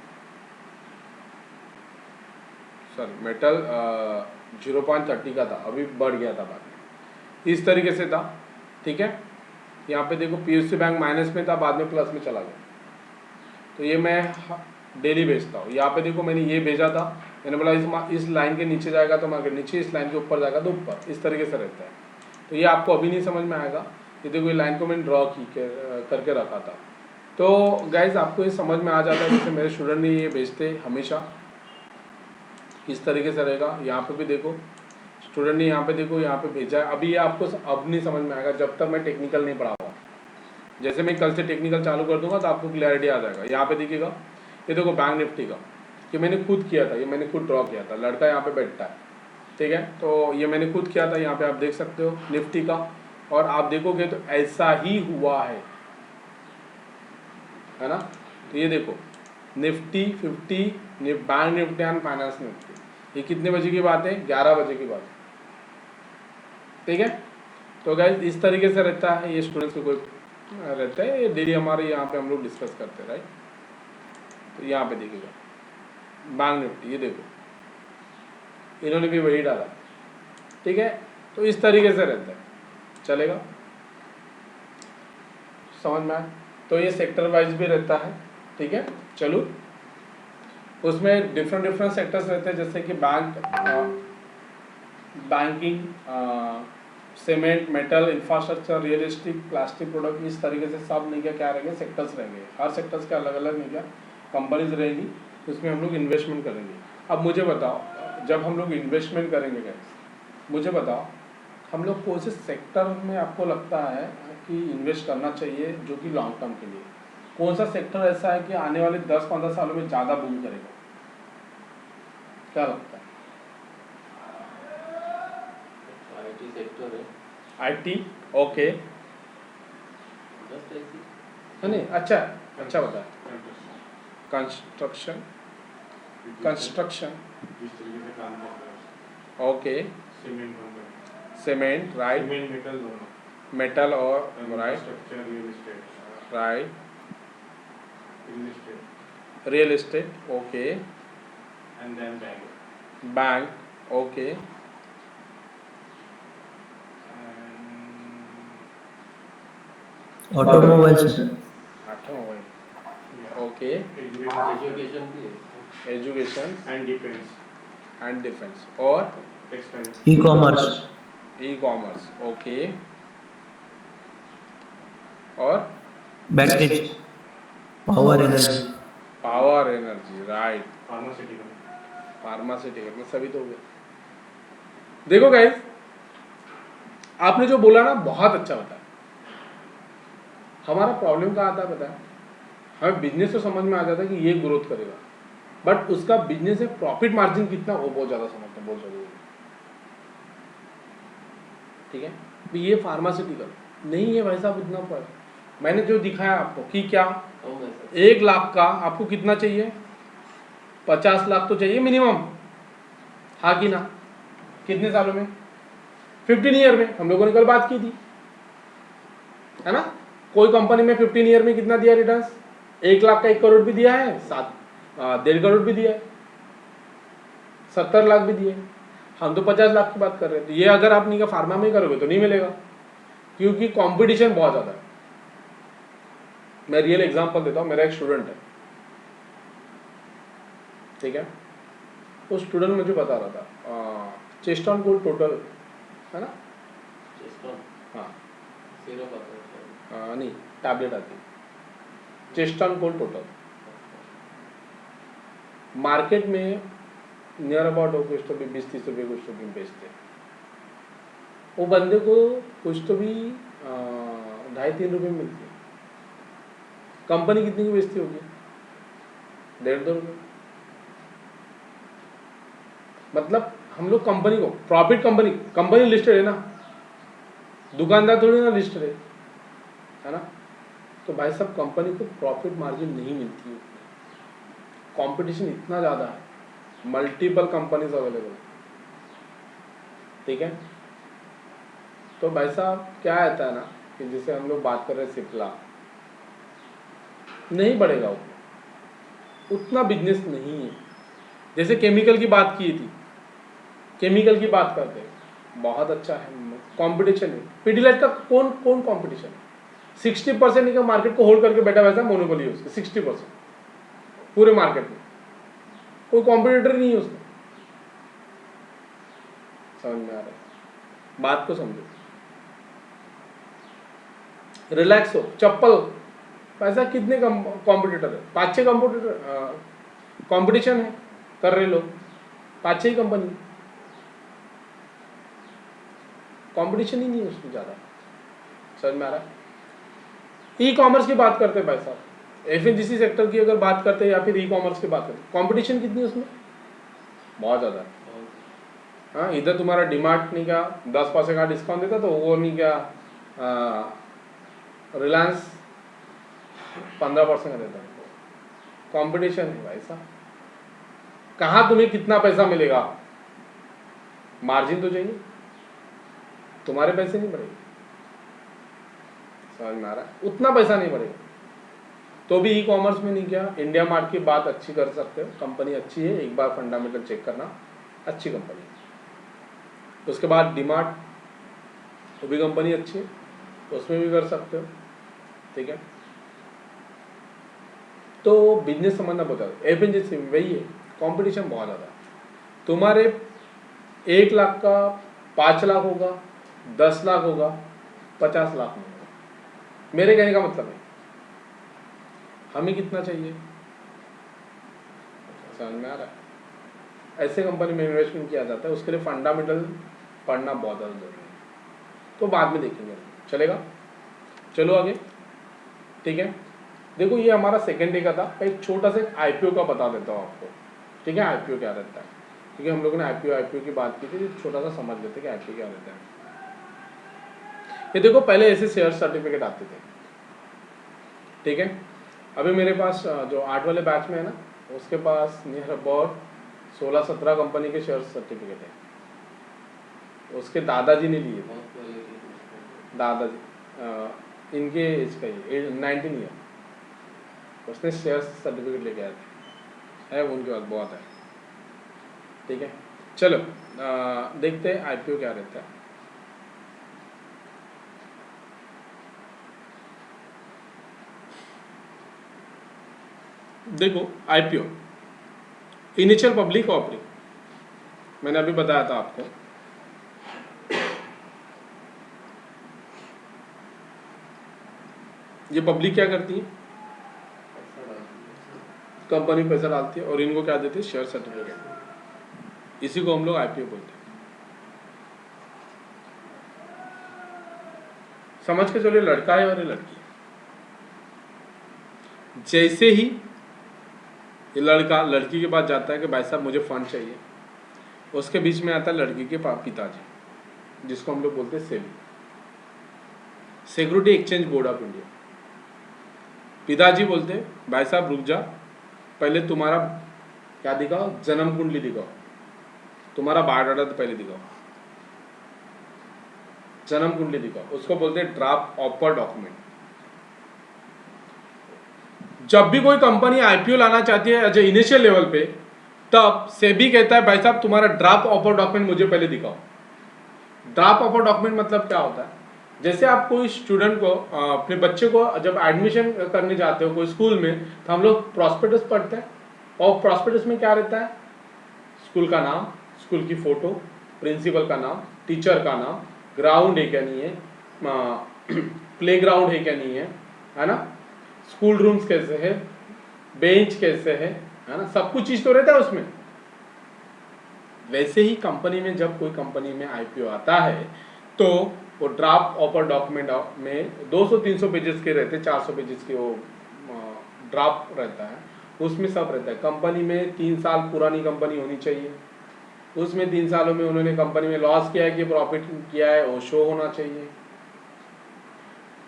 सर मेटल 0.30 का था, अभी बढ़ गया था बाद में, इस तरीके से था, ठीक है। यहाँ पे देखो PSU बैंक माइनस में था, बाद में प्लस में चला गया, तो ये मैं डेली भेजता हूँ। यहाँ पे देखो मैंने ये भेजा था, मैंने बोला इस लाइन के नीचे जाएगा तो मार्केट नीचे, इस लाइन के ऊपर जाएगा तो ऊपर, इस तरीके से रहता है। तो ये आपको अभी नहीं समझ में आएगा, ये देखो ये लाइन को मैंने ड्रॉ करके रखा था। तो गाइज आपको ये समझ में आ जाता है, जैसे मेरे स्टूडेंट ने ये भेजते हमेशा इस तरीके से रहेगा। यहाँ पे भी देखो स्टूडेंट ने यहाँ पे देखो यहाँ पे भेजा है, अभी ये आपको अब नहीं समझ में आएगा जब तक मैं टेक्निकल नहीं पढ़ाऊंगा। जैसे मैं कल से टेक्निकल चालू कर दूंगा तो आपको क्लैरिटी आ जाएगा। यहाँ पे देखिएगा, ये देखो बैंक निफ्टी का, ये मैंने खुद किया था, ये मैंने खुद ड्रॉ किया था, लड़का यहाँ पे बैठता है, ठीक है। तो ये मैंने खुद किया था, यहाँ पे आप देख सकते हो निफ्टी का, और आप देखोगे तो ऐसा ही हुआ है ना। तो ये देखो Nifty 50, bank Nifty and finance Nifty, ये कितने बजे की बात है, 11 बजे की बात है, ठीक है। तो गाइस इस तरीके से रहता है, ये स्टूडेंट्स को कोई रहता है, ये डेली हमारे यहाँ पे हम लोग डिस्कस करते हैं, राइट। तो यहाँ पे देखिएगा बैंक निफ्टी, ये देखो इन्होंने भी वही डाला, ठीक है। तो इस तरीके से रहता है, चलेगा, समझ में आए। तो ये सेक्टर वाइज भी रहता है, ठीक है। चलो उसमें डिफरेंट सेक्टर्स रहते हैं, जैसे कि bank banking, cement, metal, infrastructure, real estate, plastic product, इस तरीके से सब नहीं क्या रहेंगे, सेक्टर्स रहेंगे। हर सेक्टर्स के अलग अलग नहीं क्या कंपनीज रहेंगी, उसमें हम लोग इन्वेस्टमेंट करेंगे। अब मुझे बताओ, जब हम लोग इन्वेस्टमेंट करेंगे गाइस, मुझे बताओ हम लोग कौन से सेक्टर में आपको लगता है कि इन्वेस्ट करना चाहिए जो कि लॉन्ग टर्म के लिए, कौन सा सेक्टर ऐसा है कि आने वाले 10-15 सालों में ज़्यादा बूम करेगा, क्या लगता है? आईटी सेक्टर है, आईटी, ओके, जस्ट ऐसी नहीं अच्छा अच्छा बता। कंस्ट्रक्शन, कंस्ट्रक्शन, जिस तरीके से काम कर रहा है, okay, cement company, cement, right, cement metal दोनों, मेटल और right, infrastructure, right, real estate, real estate, okay, and then bank, bank, okay, automobiles, automobile, okay, education भी है, education and defence, and defence, और textile, e commerce, e commerce, okay, और banking, power energy, power energy, right, pharmaceutical, pharmaceutical में सभी तो हो गया। देखो गाइस, आपने जो बोला ना बहुत अच्छा बताया। हमारा प्रॉब्लम कहाँ आता है पता है, हमें बिजनेस तो समझ में आ जाता है कि ये ग्रोथ करेगा, बट उसका बिजनेस में प्रॉफिट मार्जिन कितना वो बहुत ज़्यादा समझते हैं, बहुत जरूरी है। ठीक है, तो ये फार्मास्यूटिकल नहीं है भाई साहब इतना पर, मैंने जो दिखाया आपको कि क्या कम है सर। 1 लाख का आपको कितना चाहिए, 50 लाख तो चाहिए मिनिमम, हाँ कि ना? कितने सालों में? 15 ईयर में, हम लोगों ने कल बात की थी, है ना? कोई कंपनी में 15 ईयर में कितना दिया रिटर्न्स? 1 लाख का 1 करोड़ भी दिया है, 1.5 करोड़ भी दिया है, 70 लाख भी दिए। हम तो 50 लाख की बात कर रहे हैं। तो ये अगर आप नहीं का फार्मा में करोगे तो नहीं मिलेगा, क्योंकि कंपटीशन बहुत ज़्यादा है। मैं रियल एग्जांपल देता हूँ, मेरा एक स्टूडेंट है, ठीक है, वो स्टूडेंट मुझे बता रहा था चेस्टॉन गोल्ड टोटल, है ना? चेस्टॉन हाँ, सिरप आता है शायद। नहीं टैबलेट आती है, चेस्टॉन गोल्ड टोटल मार्केट में नियर अबाउट हो कुछ तो भी 20-30 रुपये कुछ तो भी बेचते हैं। वो बंदे को कुछ तो भी 2.5-3 रुपये में मिलती है। कंपनी कितनी की बेचती होगी? 1.5-2 रुपये। मतलब हम लोग कंपनी को प्रॉफिट, कंपनी लिस्टेड है ना, दुकानदार थोड़ी ना लिस्टेड है ना? तो भाई साहब कंपनी को प्रॉफिट मार्जिन नहीं मिलती है, कंपटीशन इतना ज़्यादा है, मल्टीपल कंपनीज अवेलेबल, ठीक है? तो भाई साहब क्या आता है ना कि जैसे हम लोग बात कर रहे हैं सिप्ला, नहीं बढ़ेगा उतना बिजनेस नहीं है। जैसे केमिकल की बात की थी, केमिकल की बात करते हैं, बहुत अच्छा है, कंपटीशन है। पीडीलाइट का कौन कंपटीशन है? 60% का मार्केट को होल्ड करके बैठा वैसा मोनोपोली है उसका, 60% पूरे मार्केट में, कोई कॉम्पिटिटर नहीं है उसका। समझ में आ रहा है? बात को समझो, रिलैक्स हो। चप्पल पैसा कितने कॉम्पिटिटर है? 5-6 कॉम्पिटिटर, कंपटीशन है कर रहे लोग, 5-6 कंपनी, कंपटीशन ही नहीं है उसमें ज़्यादा। समझ में आ रहा है? ई कॉमर्स की बात करते हैं भाई साहब, एफएमजीसी सेक्टर की अगर बात करते हैं या फिर ई कॉमर्स की बात करते हैं, कंपटीशन कितनी है उसमें? बहुत ज़्यादा है। हाँ, इधर तुम्हारा डिमार्ट नहीं क्या 10% का डिस्काउंट देता, तो वो नहीं क्या रिलायंस 15% का देता है। कंपटीशन है भाई साहब, कहाँ तुम्हें कितना पैसा मिलेगा? मार्जिन तो चाहिए, तुम्हारे पैसे नहीं बढ़ेंगे। समझ में आ रहा है? उतना पैसा नहीं बढ़ेगा। तो भी ई कॉमर्स में नहीं क्या इंडिया मार्ट की बात अच्छी कर सकते हो, कंपनी अच्छी है, एक बार फंडामेंटल चेक करना, अच्छी कंपनी है। उसके बाद डीमार्ट, वो भी कंपनी अच्छी है, उसमें भी कर सकते हो, ठीक है? तो बिजनेस समझना बहुत ज़्यादा, एफएमजीसी में वही है, कंपटीशन बहुत ज़्यादा है। तुम्हारे 1 लाख का 5 लाख होगा, 10 लाख होगा, 50 लाख में होगा। मेरे कहने का मतलब है हमें कितना चाहिए, समझ में आ रहा है। ऐसे कंपनी में इन्वेस्टमेंट किया जाता है, उसके लिए फंडामेंटल पढ़ना बहुत ज़्यादा जरूरी है, तो बाद में देखेंगे, चलेगा। चलो आगे, ठीक है। देखो ये हमारा सेकेंड डे का था। एक छोटा सा आईपीओ का बता देता हूँ आपको, ठीक है। आईपीओ क्या रहता है, क्योंकि हम लोगों ने आईपीओ की बात की थी, छोटा सा समझ लेते कि आईपीओ क्या रहता है। ये देखो पहले ऐसे शेयर सर्टिफिकेट आते थे, ठीक है। अभी मेरे पास जो 8 वाले बैच में है ना, उसके पास नियर अबाउट 16-17 कंपनी के शेयर सर्टिफिकेट है। उसके दादाजी ने लिए थे, बहुत पहले की दादाजी इनके एज का ही 19 ईयर, उसने शेयर सर्टिफिकेट लेके आए थे, है उनके पास बहुत है, ठीक है। चलो देखते हैं आईपीओ क्या रहता है। देखो आईपीओ इनिशियल पब्लिक ऑफरिंग, मैंने अभी बताया था आपको। ये पब्लिक क्या करती है, पैसा डाल दिया। कंपनी पैसा डालती है और इनको क्या देती है, शेयर सर्टिफिकेट। इसी को हम लोग आईपीओ बोलते हैं। समझ के चलिए, लड़का है और ये लड़की है। जैसे ही ये लड़का लड़की के पास जाता है कि भाई साहब मुझे फंड चाहिए, उसके बीच में आता है लड़की के पिताजी, जिसको हम लोग बोलते हैं SEBI, security exchange board of India. पिताजी बोलते हैं भाई साहब रुक जा, पहले तुम्हारा क्या दिखाओ, जन्म कुंडली दिखाओ, तुम्हारा बायोडाटा तो पहले दिखाओ, जन्म कुंडली दिखाओ। उसको बोलते हैं ड्राफ्ट ऑफर डॉक्यूमेंट। जब भी कोई कंपनी आईपीओ लाना चाहती है एज ए इनिशियल लेवल पे, तब सेबी कहता है भाई साहब तुम्हारा ड्राफ्ट ऑफर डॉक्यूमेंट मुझे पहले दिखाओ। ड्राफ्ट ऑफर डॉक्यूमेंट मतलब क्या होता है, जैसे आप कोई स्टूडेंट को अपने बच्चे को जब एडमिशन करने जाते हो कोई स्कूल में, तो हम लोग प्रॉस्पेक्टस पढ़ते हैं, और प्रॉस्पेक्टस में क्या रहता है, स्कूल का नाम, स्कूल की फोटो, प्रिंसिपल का नाम, टीचर का नाम, ग्राउंड है क्या नहीं है, प्ले ग्राउंड है क्या नहीं है ना, स्कूल रूम्स कैसे है, बेंच कैसे है ना, सब कुछ चीज तो रहता है उसमें। वैसे ही कंपनी में जब कोई कंपनी में आईपीओ आता है, तो वो ड्राफ्ट ऑफर डॉक्यूमेंट में 200-300 पेजेस के रहते हैं, 400 पेजेस के वो ड्राफ्ट रहता है, उसमें सब रहता है। कंपनी में 3 साल पुरानी कंपनी होनी चाहिए, उसमें 3 सालों में उन्होंने कंपनी में लॉस किया है कि प्रॉफिट किया है, वो शो होना चाहिए।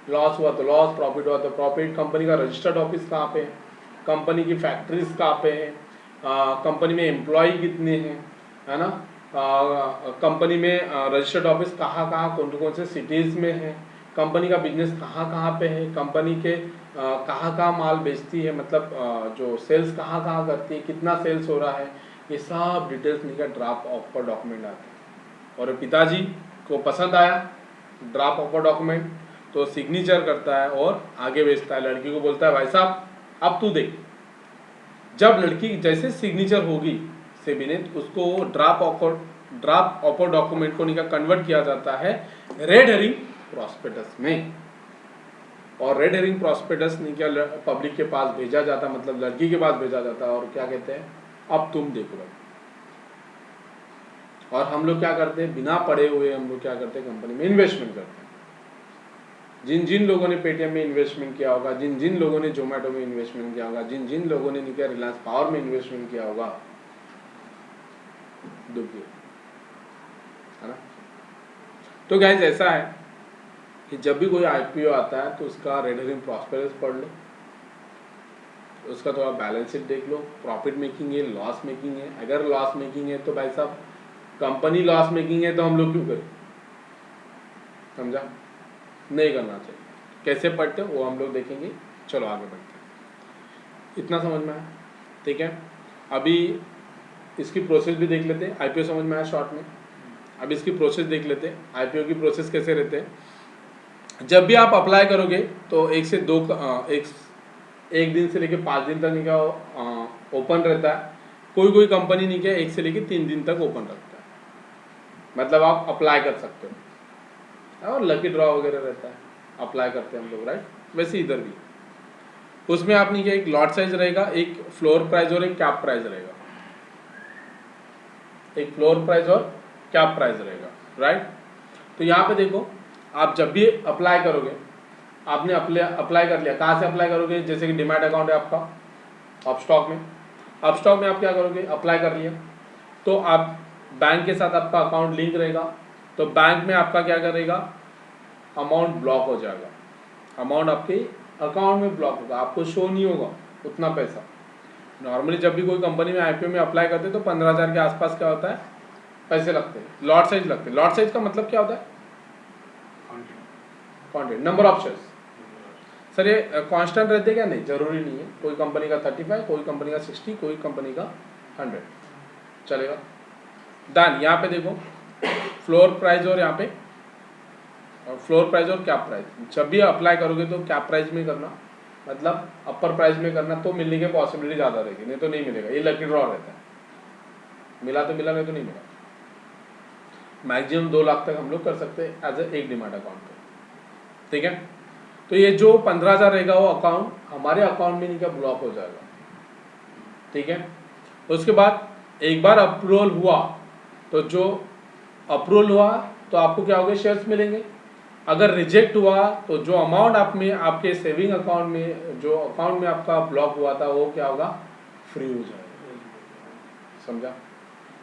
लॉस हुआ तो लॉस, प्रॉफिट हुआ तो प्रॉफिट, कंपनी का रजिस्टर्ड ऑफिस कहाँ पे है, कंपनी की फैक्ट्रीज कहाँ पे है, कंपनी में एम्प्लॉय कितने हैं, है ना, कंपनी में रजिस्टर्ड ऑफिस कहाँ कहाँ कौन कौन से सिटीज़ में है, कंपनी का बिजनेस कहाँ कहाँ पे है, कंपनी के कहाँ कहाँ माल बेचती है, मतलब जो सेल्स कहाँ कहाँ करती है, कितना सेल्स हो रहा है, ये सब डिटेल्स निकल ड्राफ्ट ऑफर डॉक्यूमेंट आते हैं। और पिताजी को पसंद आया ड्राफ्ट ऑफर डॉक्यूमेंट, तो सिग्नेचर करता है और आगे भेजता है, लड़की को बोलता है भाई साहब अब तू देख। जब लड़की जैसे सिग्नेचर होगी सेबी ने, उसको ड्राफ्ट ऑफर डॉक्यूमेंट को निकाल कन्वर्ट किया जाता है रेड हेरिंग प्रॉस्पेक्टस में, और रेड हेरिंग प्रॉस्पेक्टस निकाल पब्लिक के पास भेजा जाता, मतलब लड़की के पास भेजा जाता है, और क्या कहते हैं अब तुम देखो भाई। और हम लोग क्या करते हैं, बिना पढ़े हुए हम लोग क्या करते हैं, कंपनी में इन्वेस्टमेंट करते हैं। जिन जिन लोगों ने पेटीएम में इन्वेस्टमेंट किया होगा, जिन जिन लोगों ने जोमेटो में इन्वेस्टमेंट किया होगा, जिन जिन लोगों ने रिलायंस पावर में इन्वेस्टमेंट किया होगा, दुखी है ना। तो गाइस ऐसा है कि जब भी कोई आईपीओ आता है तो उसका रेड हेरिंग प्रॉस्पेक्टस पढ़ लो, उसका थोड़ा बैलेंस शीट देख लो, प्रॉफिट मेकिंग है, लॉस मेकिंग है। अगर लॉस मेकिंग है तो भाई साहब कंपनी लॉस मेकिंग है तो हम लोग क्यों करें, समझा, नहीं करना चाहिए। कैसे पढ़ते वो हम लोग देखेंगे, चलो आगे बढ़ते हैं। इतना समझ में आया, ठीक है। अभी इसकी प्रोसेस भी देख लेते हैं। आईपीओ समझ में आया शॉर्ट में, अब इसकी प्रोसेस देख लेते हैं। आईपीओ की प्रोसेस कैसे रहते हैं, जब भी आप अप्लाई करोगे तो 1 से 2 एक दिन से लेकर 5 दिन तक नहीं क्या ओपन रहता है। कोई कोई कंपनी नहीं क्या 1 से लेकर 3 दिन तक ओपन रखता है, मतलब आप अप्लाई कर सकते हो, और लकी ड्रॉ वगैरह रहता है, अप्लाई करते हैं हम लोग, राइट। वैसे इधर भी उसमें आपने क्या, एक लॉट साइज रहेगा, एक फ्लोर प्राइस और एक कैप प्राइस रहेगा, एक फ्लोर प्राइस और कैप प्राइस रहेगा, राइट। तो यहाँ पे देखो, आप जब भी अप्लाई करोगे, आपने अप्लाई कर लिया, कहाँ से अप्लाई करोगे, जैसे कि डीमैट अकाउंट है आपका अपस्टॉक में, अपस्टॉक में आप क्या करोगे, अप्लाई कर लिया, तो आप बैंक के साथ आपका अकाउंट लिंक रहेगा, तो बैंक में आपका क्या करेगा, अमाउंट ब्लॉक हो जाएगा, अमाउंट आपके अकाउंट में ब्लॉक होगा, आपको शो नहीं होगा उतना पैसा। नॉर्मली जब भी कोई कंपनी में आईपीओ में अप्लाई करते हैं तो 15,000 के आसपास क्या होता है, पैसे लगते हैं, लॉट साइज लगते हैं। लॉट साइज का मतलब क्या होता है, quantity, number of shares. Sir ये कांस्टेंट रहते क्या, नहीं, जरूरी नहीं है, कोई कंपनी का 35, कोई कंपनी का 60, कोई कंपनी का 100 चलेगा। डन। यहाँ पे देखो फ्लोर प्राइस और यहाँ पे फ्लोर प्राइस और कैप प्राइस, जब भी अप्लाई करोगे तो कैप प्राइस में करना, मतलब अपर प्राइस में करना, तो मिलने की पॉसिबिलिटी ज़्यादा रहेगी, नहीं तो नहीं मिलेगा, ये लकी ड्रॉ रहता है, मिला तो मिला, नहीं तो नहीं मिला। मैक्सिमम 2 लाख तक हम लोग कर सकते हैं एज एक डीमैट अकाउंट पे, ठीक है। तो ये जो 15,000 रहेगा वो अकाउंट हमारे अकाउंट में नहीं क्या, ब्लॉक हो जाएगा, ठीक है। उसके बाद एक बार अप्रूवल हुआ, तो जो अप्रूवल हुआ तो आपको क्या होगा, शेयर्स मिलेंगे। अगर रिजेक्ट हुआ तो जो अमाउंट आप में, आपके सेविंग अकाउंट में, जो अकाउंट में आपका ब्लॉक हुआ था, वो क्या होगा, फ्री हो जाएगा, समझा।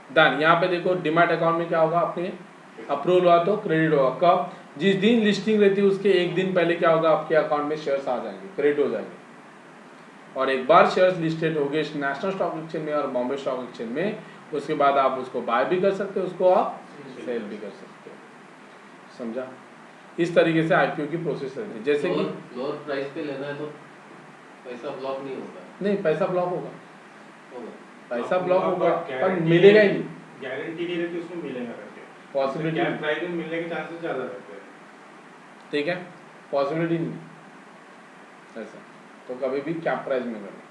डन। यहाँ पे देखो डीमैट अकाउंट में क्या होगा, आपने अप्रूवल हुआ तो क्रेडिट होगा, कब, जिस दिन लिस्टिंग रहती है उसके एक दिन पहले क्या होगा, आपके अकाउंट में शेयर्स आ जाएंगे, क्रेडिट हो जाएंगे। और एक बार शेयर्स लिस्टेड हो गए नेशनल स्टॉक एक्सचेंज में और बॉम्बे स्टॉक एक्सचेंज में, उसके बाद आप उसको बाय भी कर सकते हो, उसको आप सेल भी कर सकते हो, समझा। इस तरीके से आईपीओ की प्रोसेस रहती है। जैसे कि लोअर प्राइस पे लेना है तो पैसा ब्लॉक नहीं होगा, नहीं, पैसा ब्लॉक होगा, होगा पैसा ब्लॉक होगा, पर मिलेगा ही नहीं, गारंटी नहीं रहती उसमें मिलेगा करके, पॉसिबिलिटी, कैप प्राइस में मिलने के चांसेस ज़्यादा रहते हैं, ठीक है, पॉसिबिलिटी नहीं ऐसा। तो कभी भी कैप प्राइस में करना,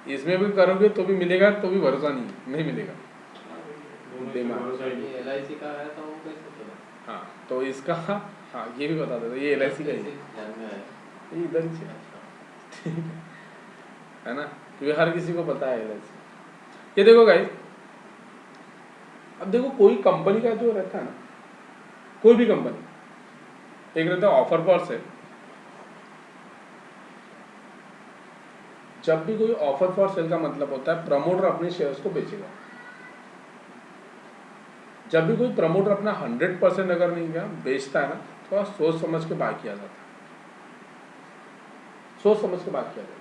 इसमें भी करोगे तो भी मिलेगा, तो भी भरोसा नहीं मिलेगा। ये LIC का आया था, वो कैसे चला? हाँ, तो इसका, हाँ ये भी बता दो, ये LIC का ही कैसे ध्यान में आया? ये इधर ही है, ठीक है ना, क्योंकि हर किसी को पता है LIC। ये देखो गाइस, अब देखो कोई कंपनी का जो रहता है ना, कोई भी कंपनी, एक रहता है ऑफर फॉर सेल, जब भी कोई ऑफर फॉर सेल का मतलब होता है प्रमोटर अपने शेयर्स को बेचेगा। जब भी कोई प्रमोटर अपना 100% अगर नहीं गया बेचता है ना, थोड़ा सोच समझ के बाय किया जाता है, सोच समझ के बाय किया जाता है।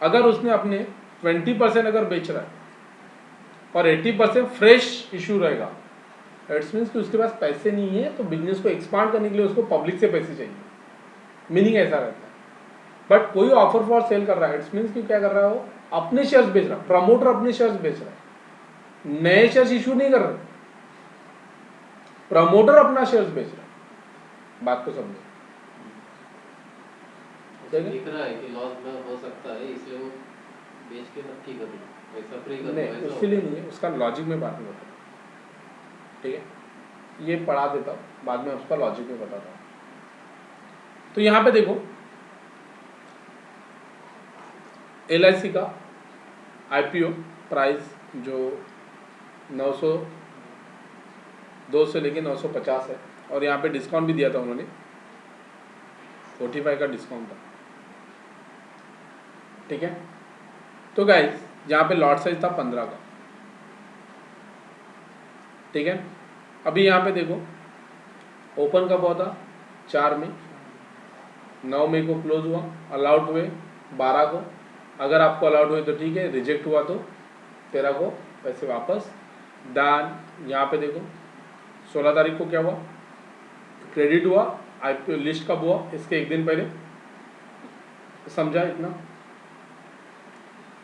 अगर उसने अपने 20% अगर बेच रहा है और 80% फ्रेश इशू रहेगा, इट्स मीन्स कि उसके पास पैसे नहीं है, तो बिजनेस को एक्सपांड करने के लिए उसको पब्लिक से पैसे चाहिए, मीनिंग ऐसा रहता है। बट कोई ऑफर फॉर सेल कर रहा है, इट्स मीन्स कि क्या कर रहा है, वो अपने शेयर्स बेच रहा है, प्रमोटर अपने शेयर्स बेच रहा है, नए शेयर्स इशू नहीं कर रहे, प्रमोटर अपना शेयर्स बेच रहा है। बात को समझो, दिख रहा है कि लॉस में हो सकता है, इसलिए वो बेच के नक्की कर लो, पैसा फ्री कर लो, नहीं, ऐसा उसके लिए नहीं है, उसका लॉजिक में बात नहीं होता, ठीक है, ये पढ़ा देता हूँ, बाद में उसका लॉजिक में बताता हूँ। तो यहाँ पे देखो LIC का IPO प्राइस जो 902 से लेके 950 है, और यहाँ पे डिस्काउंट भी दिया था उन्होंने, 45 का डिस्काउंट था, ठीक है। तो गाइस यहाँ पे लॉट साइज था 15 का, ठीक है। अभी यहाँ पे देखो ओपन कब हुआ था, 4 मई, 9 मई को क्लोज हुआ, अलाउड हुए 12 को, अगर आपको अलाउड हुए तो ठीक है, रिजेक्ट हुआ तो 13 को पैसे वापस। डन। यहाँ पे देखो 16 तारीख को क्या हुआ, क्रेडिट हुआ, IPO लिस्ट कब हुआ, इसके एक दिन पहले, समझा इतना।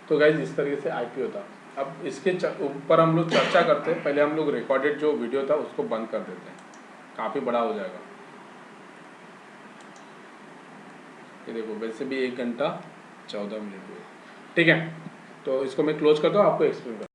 तो गाइज इस तरीके से IPO था। अब इसके ऊपर हम लोग चर्चा करते हैं, पहले हम लोग रिकॉर्डेड जो वीडियो था उसको बंद कर देते हैं, काफ़ी बड़ा हो जाएगा। ये देखो वैसे भी 1 घंटा 14 मिनट हुए, ठीक है। तो इसको मैं क्लोज करता हूँ, आपको एक्सप्लेन करता हूँ।